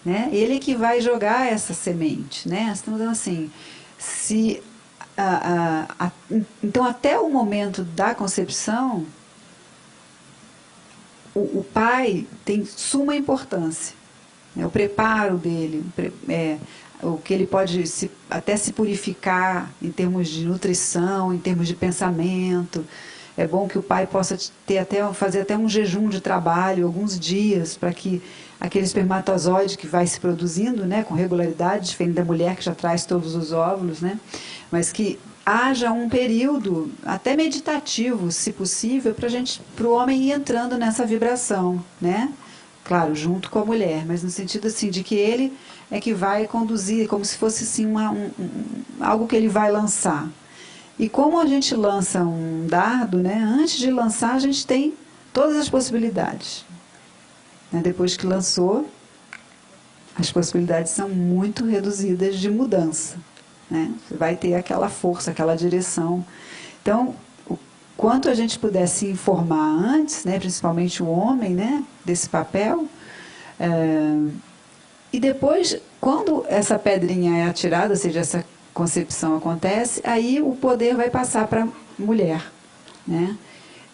né? Ele que vai jogar essa semente, né? Então, assim, se então, até o momento da concepção, o pai tem suma importância, né? O preparo dele, o que ele pode até se purificar em termos de nutrição, em termos de pensamento. É bom que o pai possa fazer até um jejum de trabalho, alguns dias, para que aquele espermatozoide que vai se produzindo, né, com regularidade, diferente da mulher que já traz todos os óvulos, né, mas que haja um período até meditativo, se possível, para o homem ir entrando nessa vibração, né? Claro, junto com a mulher, mas no sentido assim de que ele é que vai conduzir, como se fosse assim algo que ele vai lançar. E como a gente lança um dardo, né, antes de lançar a gente tem todas as possibilidades. Né? Depois que lançou, as possibilidades são muito reduzidas de mudança. Né? Você vai ter aquela força, aquela direção. Então, o quanto a gente puder se informar antes, né, principalmente o homem, né, desse papel, e depois, quando essa pedrinha é atirada, ou seja, essa concepção acontece, aí o poder vai passar para a mulher, né?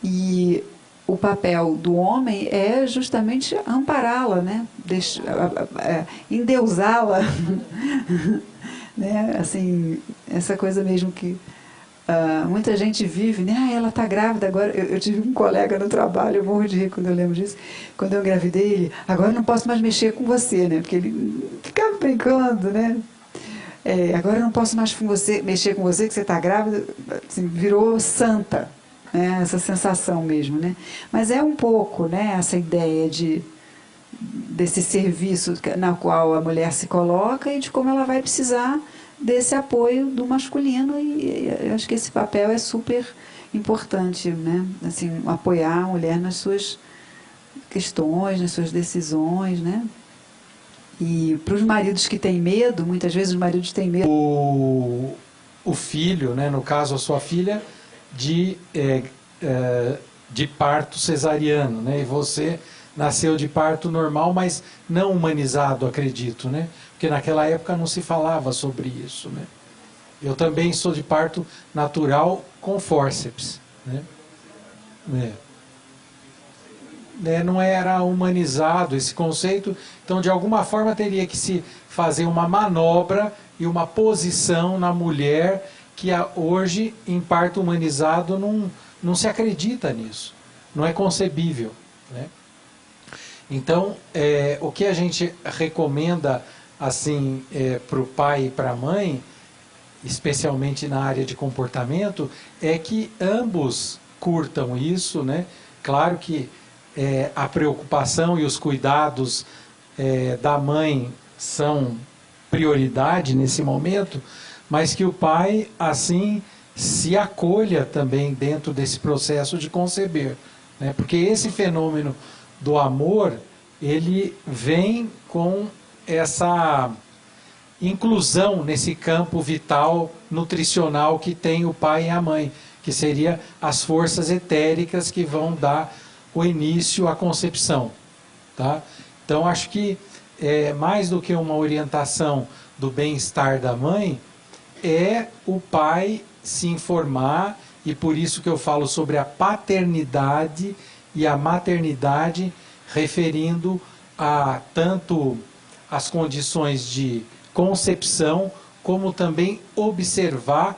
E o papel do homem é justamente ampará-la, né? Endeusá-la, né? Assim, essa coisa mesmo que muita gente vive, né? Ela está grávida agora. Eu tive um colega no trabalho, eu morro de rir quando eu lembro disso. Quando eu engravidei, ele, agora eu não posso mais mexer com você, né? Porque ele ficava brincando, né? Agora eu não posso mais mexer com você, que você está grávida, assim, virou santa, né? Essa sensação mesmo, né? Mas é um pouco, né, essa ideia desse serviço na qual a mulher se coloca e de como ela vai precisar desse apoio do masculino, e eu acho que esse papel é super importante, né? Assim, apoiar a mulher nas suas questões, nas suas decisões, né? E para os maridos que têm medo, muitas vezes os maridos têm medo. O filho, né, no caso a sua filha, de parto cesariano, né, e você nasceu de parto normal, mas não humanizado, acredito, né, porque naquela época não se falava sobre isso, né. Eu também sou de parto natural com fórceps, né. Não era humanizado esse conceito, então de alguma forma teria que se fazer uma manobra e uma posição na mulher que hoje em parto humanizado não se acredita nisso, não é concebível, né? Então o que a gente recomenda assim para o pai e para a mãe, especialmente na área de comportamento, é que ambos curtam isso, né? Claro que a preocupação e os cuidados da mãe são prioridade nesse momento, mas que o pai, assim, se acolha também dentro desse processo de conceber, né? Porque esse fenômeno do amor, ele vem com essa inclusão nesse campo vital, nutricional que tem o pai e a mãe, que seria as forças etéricas que vão dar o início à concepção, tá? Então acho que mais do que uma orientação do bem-estar da mãe, é o pai se informar, e por isso que eu falo sobre a paternidade e a maternidade, referindo a tanto as condições de concepção, como também observar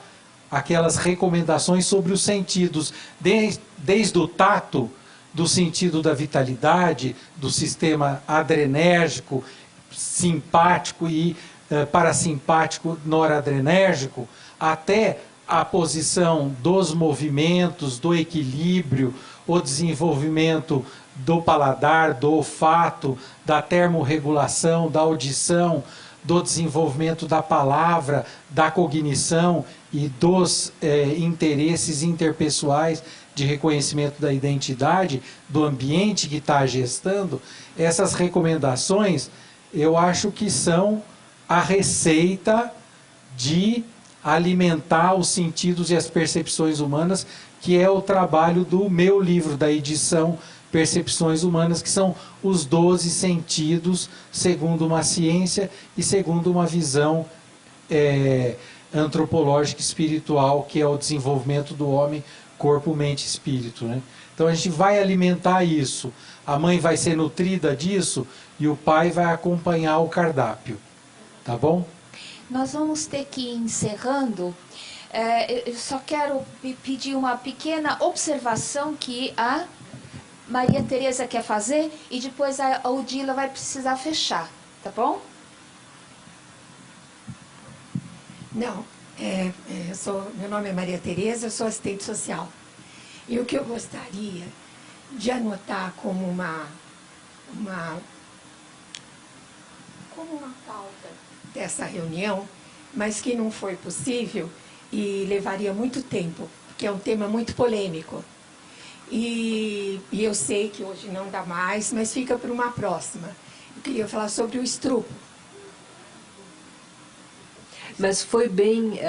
aquelas recomendações sobre os sentidos, desde o tato, do sentido da vitalidade, do sistema adrenérgico, simpático e parasimpático noradrenérgico, até a posição dos movimentos, do equilíbrio, o desenvolvimento do paladar, do olfato, da termorregulação, da audição, do desenvolvimento da palavra, da cognição e dos interesses interpessoais de reconhecimento da identidade, do ambiente que está gestando. Essas recomendações, eu acho que são a receita de alimentar os sentidos e as percepções humanas, que é o trabalho do meu livro, da edição Percepções Humanas, que são os 12 sentidos, segundo uma ciência e segundo uma visão antropológica espiritual, que é o desenvolvimento do homem, corpo, mente e espírito, né? Então a gente vai alimentar isso, a mãe vai ser nutrida disso e o pai vai acompanhar o cardápio, tá bom? Nós vamos ter que ir encerrando. Eu só quero pedir uma pequena observação que a Maria Tereza quer fazer e depois a Odila vai precisar fechar, tá bom? Não, meu nome é Maria Tereza, eu sou assistente social. E o que eu gostaria de anotar como uma pauta dessa reunião, mas que não foi possível e levaria muito tempo, porque é um tema muito polêmico. E eu sei que hoje não dá mais, mas fica para uma próxima. Eu queria falar sobre o estupro. Mas foi bem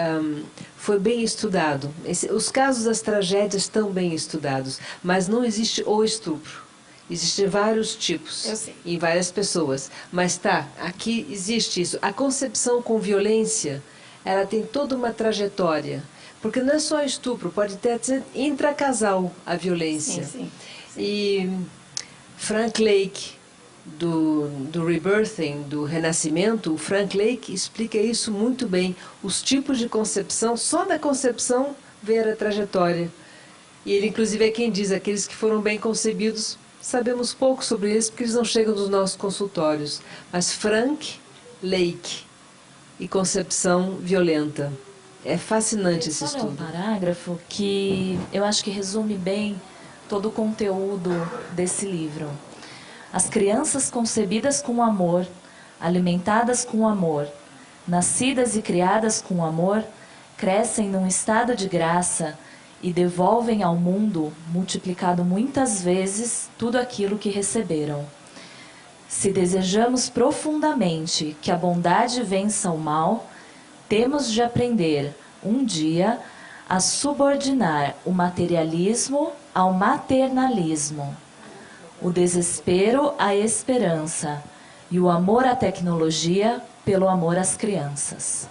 estudado. Os casos das tragédias estão bem estudados, mas não existe o estupro. Existem vários tipos em várias pessoas. Mas aqui existe isso. A concepção com violência, ela tem toda uma trajetória. Porque não é só estupro, pode ter intracasal a violência. Sim. E Frank Lake, do Rebirthing, do Renascimento, o Frank Lake explica isso muito bem. Os tipos de concepção, só da concepção ver a trajetória. E ele, inclusive, é quem diz, aqueles que foram bem concebidos, sabemos pouco sobre eles, porque eles não chegam nos nossos consultórios. Mas Frank Lake e concepção violenta. É fascinante esse estudo. Um parágrafo que eu acho que resume bem todo o conteúdo desse livro. As crianças concebidas com amor, alimentadas com amor, nascidas e criadas com amor, crescem num estado de graça e devolvem ao mundo, multiplicado muitas vezes, tudo aquilo que receberam. Se desejamos profundamente que a bondade vença o mal, temos de aprender, um dia, a subordinar o materialismo ao maternalismo, o desespero à esperança e o amor à tecnologia pelo amor às crianças.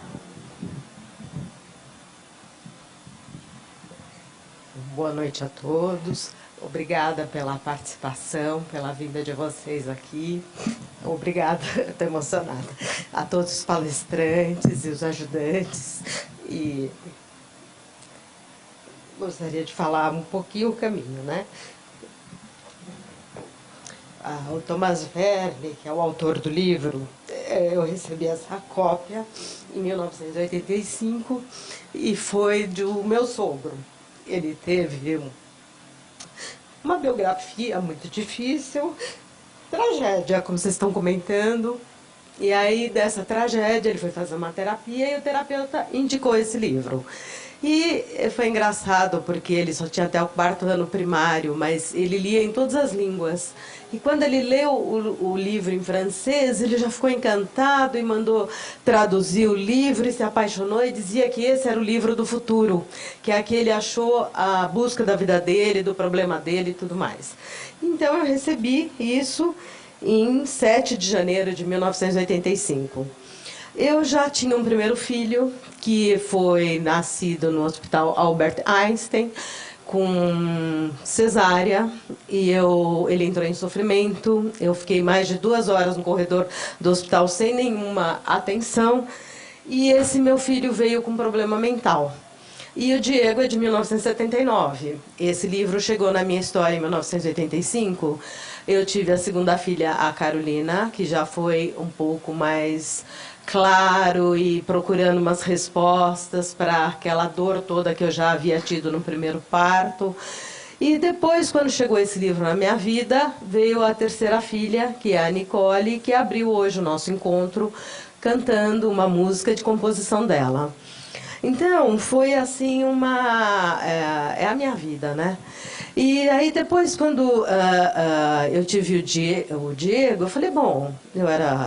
Boa noite a todos. Obrigada pela participação, pela vinda de vocês aqui. Obrigada, estou emocionada. A todos os palestrantes e os ajudantes. E gostaria de falar um pouquinho o caminho, né? O Thomas Verne, que é o autor do livro, eu recebi essa cópia em 1985 e foi do meu sogro. Ele teve uma biografia muito difícil, tragédia, como vocês estão comentando. E aí, dessa tragédia, ele foi fazer uma terapia e o terapeuta indicou esse livro. E foi engraçado, porque ele só tinha até o 4º ano primário, mas ele lia em todas as línguas. E quando ele leu o livro em francês, ele já ficou encantado e mandou traduzir o livro e se apaixonou e dizia que esse era o livro do futuro, que é que ele achou a busca da vida dele, do problema dele e tudo mais. Então eu recebi isso em 7 de janeiro de 1985. Eu já tinha um primeiro filho, que foi nascido no Hospital Albert Einstein, com cesárea, e ele entrou em sofrimento. Eu fiquei mais de 2 horas no corredor do hospital sem nenhuma atenção, e esse meu filho veio com problema mental. E o Diego é de 1979. Esse livro chegou na minha história em 1985. Eu tive a segunda filha, a Carolina, que já foi um pouco mais claro e procurando umas respostas para aquela dor toda que eu já havia tido no primeiro parto. E depois, quando chegou esse livro na minha vida, veio a terceira filha, que é a Nicole, que abriu hoje o nosso encontro cantando uma música de composição dela. Então, foi assim é a minha vida, né? E aí depois, quando eu tive o Diego, eu falei, bom,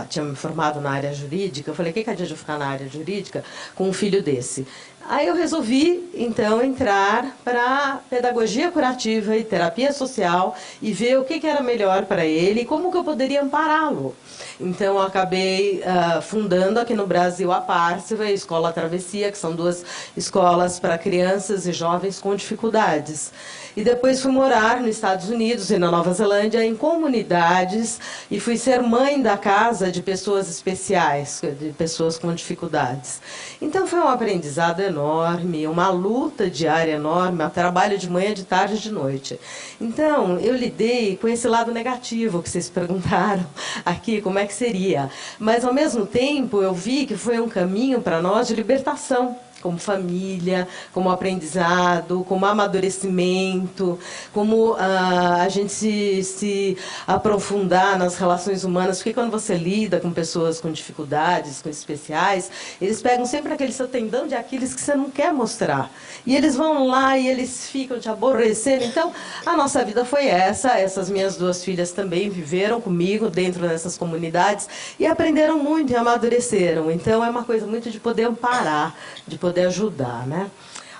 tinha me formado na área jurídica, eu falei, que adianta eu ficar na área jurídica com um filho desse? Aí eu resolvi, então, entrar para pedagogia curativa e terapia social e ver o que era melhor para ele e como que eu poderia ampará-lo. Então, eu acabei fundando aqui no Brasil a Párciva e a Escola Travessia, que são 2 escolas para crianças e jovens com dificuldades. E depois fui morar nos Estados Unidos e na Nova Zelândia em comunidades e fui ser mãe da casa de pessoas especiais, de pessoas com dificuldades. Então foi um aprendizado enorme, uma luta diária enorme, um trabalho de manhã, de tarde e de noite. Então eu lidei com esse lado negativo que vocês perguntaram aqui, como é que seria. Mas ao mesmo tempo eu vi que foi um caminho para nós de libertação, como família, como aprendizado, como amadurecimento, como a gente se aprofundar nas relações humanas, porque quando você lida com pessoas com dificuldades, com especiais, eles pegam sempre aquele seu tendão de Aquiles que você não quer mostrar. E eles vão lá e eles ficam te aborrecendo. Então, a nossa vida foi essa. Essas minhas 2 filhas também viveram comigo dentro dessas comunidades e aprenderam muito e amadureceram. Então, é uma coisa muito de poder amparar, de poder ajudar, né?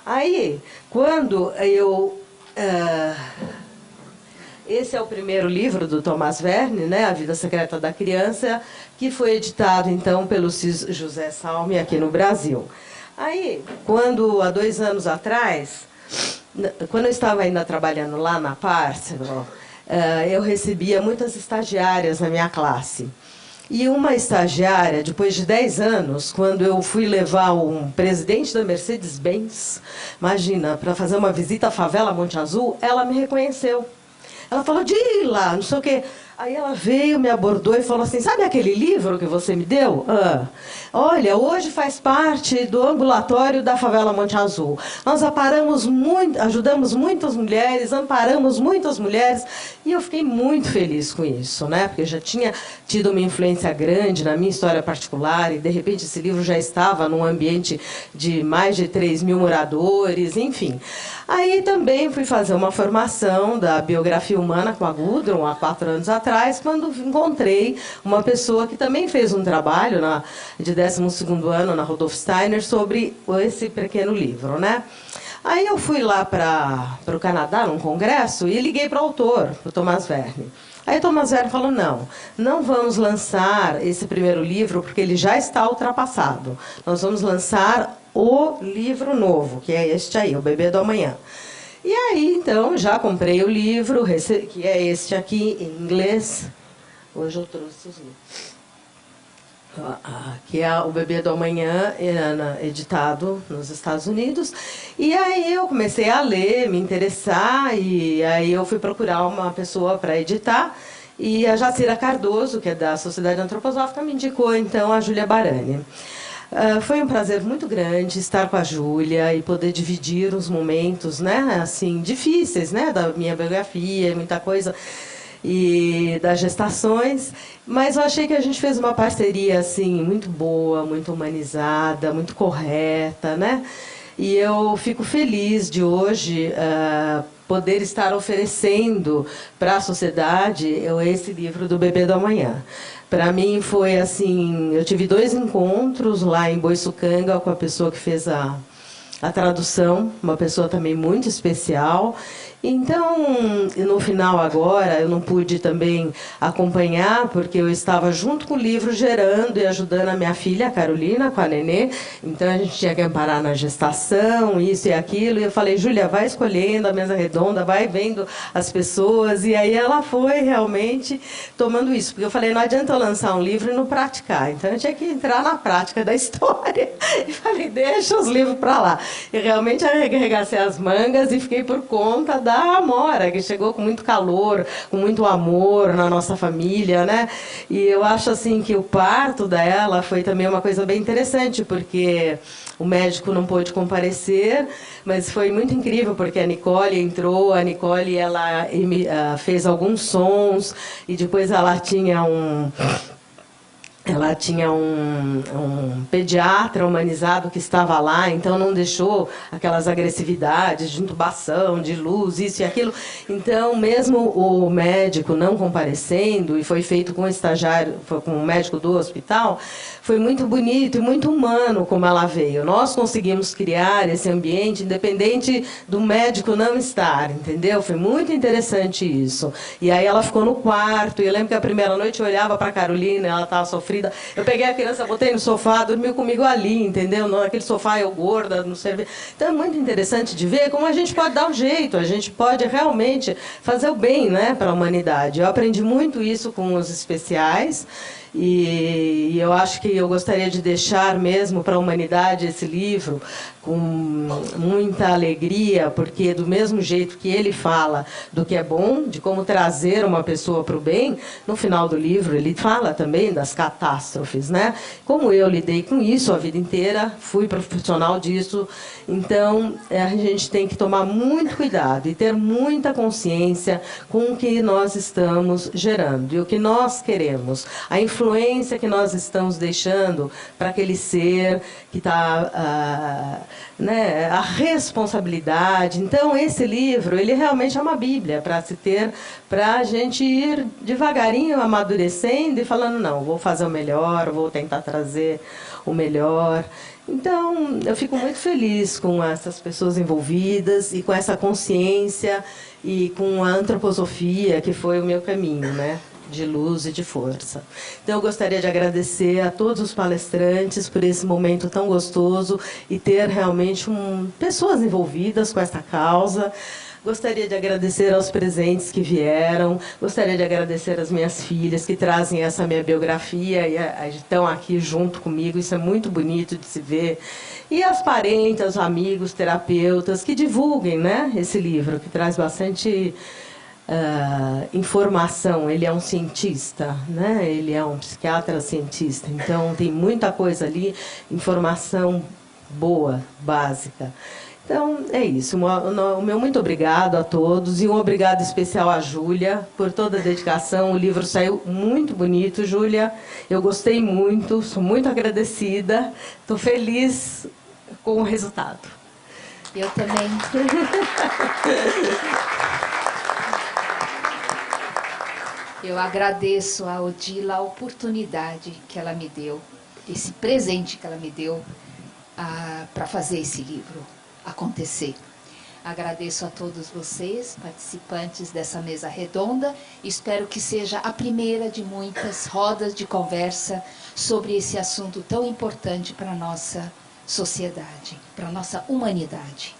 Aí, quando eu... esse é o primeiro livro do Thomas Verne, né? A Vida Secreta da Criança, que foi editado, então, pelo Cis José Salme aqui no Brasil. Aí, quando, há 2 anos atrás, quando eu estava ainda trabalhando lá na Párciva, eu recebia muitas estagiárias na minha classe. E uma estagiária, depois de 10 anos, quando eu fui levar um presidente da Mercedes-Benz, imagina, para fazer uma visita à favela Monte Azul, ela me reconheceu. Ela falou, Dila, não sei o quê. Aí ela veio, me abordou e falou assim, sabe aquele livro que você me deu? Olha, hoje faz parte do ambulatório da favela Monte Azul. Nós ajudamos muitas mulheres, amparamos muitas mulheres, e eu fiquei muito feliz com isso, né? Porque eu já tinha tido uma influência grande na minha história particular, e de repente esse livro já estava num ambiente de mais de 3.000 moradores, enfim. Aí também fui fazer uma formação da biografia humana com a Gudrun, há 4 anos atrás, quando encontrei uma pessoa que também fez um trabalho de 12º ano na Rudolf Steiner sobre esse pequeno livro, né? Aí eu fui lá para o Canadá, num congresso, e liguei para o autor, para o Thomas Verne. Aí o Thomas Verne falou, não vamos lançar esse primeiro livro, porque ele já está ultrapassado. Nós vamos lançar o livro novo, que é este aí, O Bebê do Amanhã. E aí, então, já comprei o livro, que é este aqui, em inglês. Hoje eu trouxe os livros. Que é O Bebê do Amanhã, editado nos Estados Unidos. E aí eu comecei a ler, me interessar, e aí eu fui procurar uma pessoa para editar. E a Jacira Cardoso, que é da Sociedade Antroposófica, me indicou, então, a Júlia Barani. Foi um prazer muito grande estar com a Júlia e poder dividir os momentos, né, assim, difíceis, né, da minha biografia, muita coisa, e das gestações, mas eu achei que a gente fez uma parceria assim muito boa, muito humanizada, muito correta, né? E eu fico feliz de hoje poder estar oferecendo para a sociedade esse livro do Bebê do Amanhã. Para mim foi assim, eu tive 2 encontros lá em Boiçucanga com a pessoa que fez a tradução, uma pessoa também muito especial. Então, no final agora, eu não pude também acompanhar, porque eu estava junto com o livro, gerando e ajudando a minha filha, a Carolina, com a Nenê. Então, a gente tinha que amparar na gestação, isso e aquilo. E eu falei, Júlia, vai escolhendo a mesa redonda, vai vendo as pessoas. E aí ela foi realmente tomando isso. Porque eu falei, não adianta eu lançar um livro e não praticar. Então, eu tinha que entrar na prática da história. E falei, deixa os livros para lá. E realmente arregacei as mangas e fiquei por conta da Amora, que chegou com muito calor, com muito amor na nossa família, né? E eu acho assim que o parto dela foi também uma coisa bem interessante, porque o médico não pôde comparecer, mas foi muito incrível, porque a Nicole entrou, a Nicole ela fez alguns sons, e depois ela tinha ela tinha um pediatra humanizado que estava lá, então não deixou aquelas agressividades de intubação, de luz, isso e aquilo. Então, mesmo o médico não comparecendo, e foi feito com o estagiário, foi com o médico do hospital, foi muito bonito e muito humano como ela veio. Nós conseguimos criar esse ambiente independente do médico não estar, entendeu? Foi muito interessante isso. E aí ela ficou no quarto, e eu lembro que a primeira noite eu olhava para a Carolina, ela estava sofrida. Eu peguei a criança, botei no sofá, dormiu comigo ali, entendeu? Naquele sofá eu gorda, no serviço. Então é muito interessante de ver como a gente pode dar um jeito, a gente pode realmente fazer o bem, né, para a humanidade. Eu aprendi muito isso com os especiais. E eu acho que eu gostaria de deixar mesmo para a humanidade esse livro com muita alegria, porque do mesmo jeito que ele fala do que é bom, de como trazer uma pessoa para o bem, no final do livro ele fala também das catástrofes, né? Como eu lidei com isso a vida inteira, fui profissional disso, então a gente tem que tomar muito cuidado e ter muita consciência com o que nós estamos gerando e o que nós queremos, a influência que nós estamos deixando para aquele ser que está, né, a responsabilidade. Então, esse livro, ele realmente é uma bíblia para se ter, para a gente ir devagarinho amadurecendo e falando, não, vou fazer o melhor, vou tentar trazer o melhor. Então, eu fico muito feliz com essas pessoas envolvidas e com essa consciência e com a antroposofia, que foi o meu caminho, né, de luz e de força. Então, eu gostaria de agradecer a todos os palestrantes por esse momento tão gostoso e ter realmente pessoas envolvidas com essa causa. Gostaria de agradecer aos presentes que vieram, gostaria de agradecer às minhas filhas que trazem essa minha biografia e estão aqui junto comigo, isso é muito bonito de se ver. E aos parentes, aos amigos, terapeutas que divulguem, né, esse livro, que traz bastante informação. Ele é um cientista, né? Ele é um psiquiatra cientista, então tem muita coisa ali, informação boa, básica. Então, é isso. O meu muito obrigado a todos e um obrigado especial à Júlia por toda a dedicação. O livro saiu muito bonito, Júlia. Eu gostei muito, sou muito agradecida. Estou feliz com o resultado. Eu também. Eu agradeço a Odila a oportunidade que ela me deu, esse presente que ela me deu para fazer esse livro acontecer. Agradeço a todos vocês, participantes dessa mesa redonda. Espero que seja a primeira de muitas rodas de conversa sobre esse assunto tão importante para a nossa sociedade, para a nossa humanidade.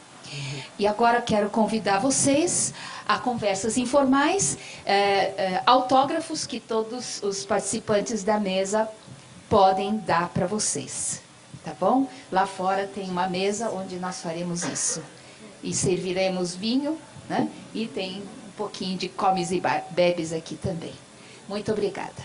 E agora quero convidar vocês a conversas informais, autógrafos que todos os participantes da mesa podem dar para vocês. Tá bom? Lá fora tem uma mesa onde nós faremos isso. E serviremos vinho, né? E tem um pouquinho de comes e bebes aqui também. Muito obrigada.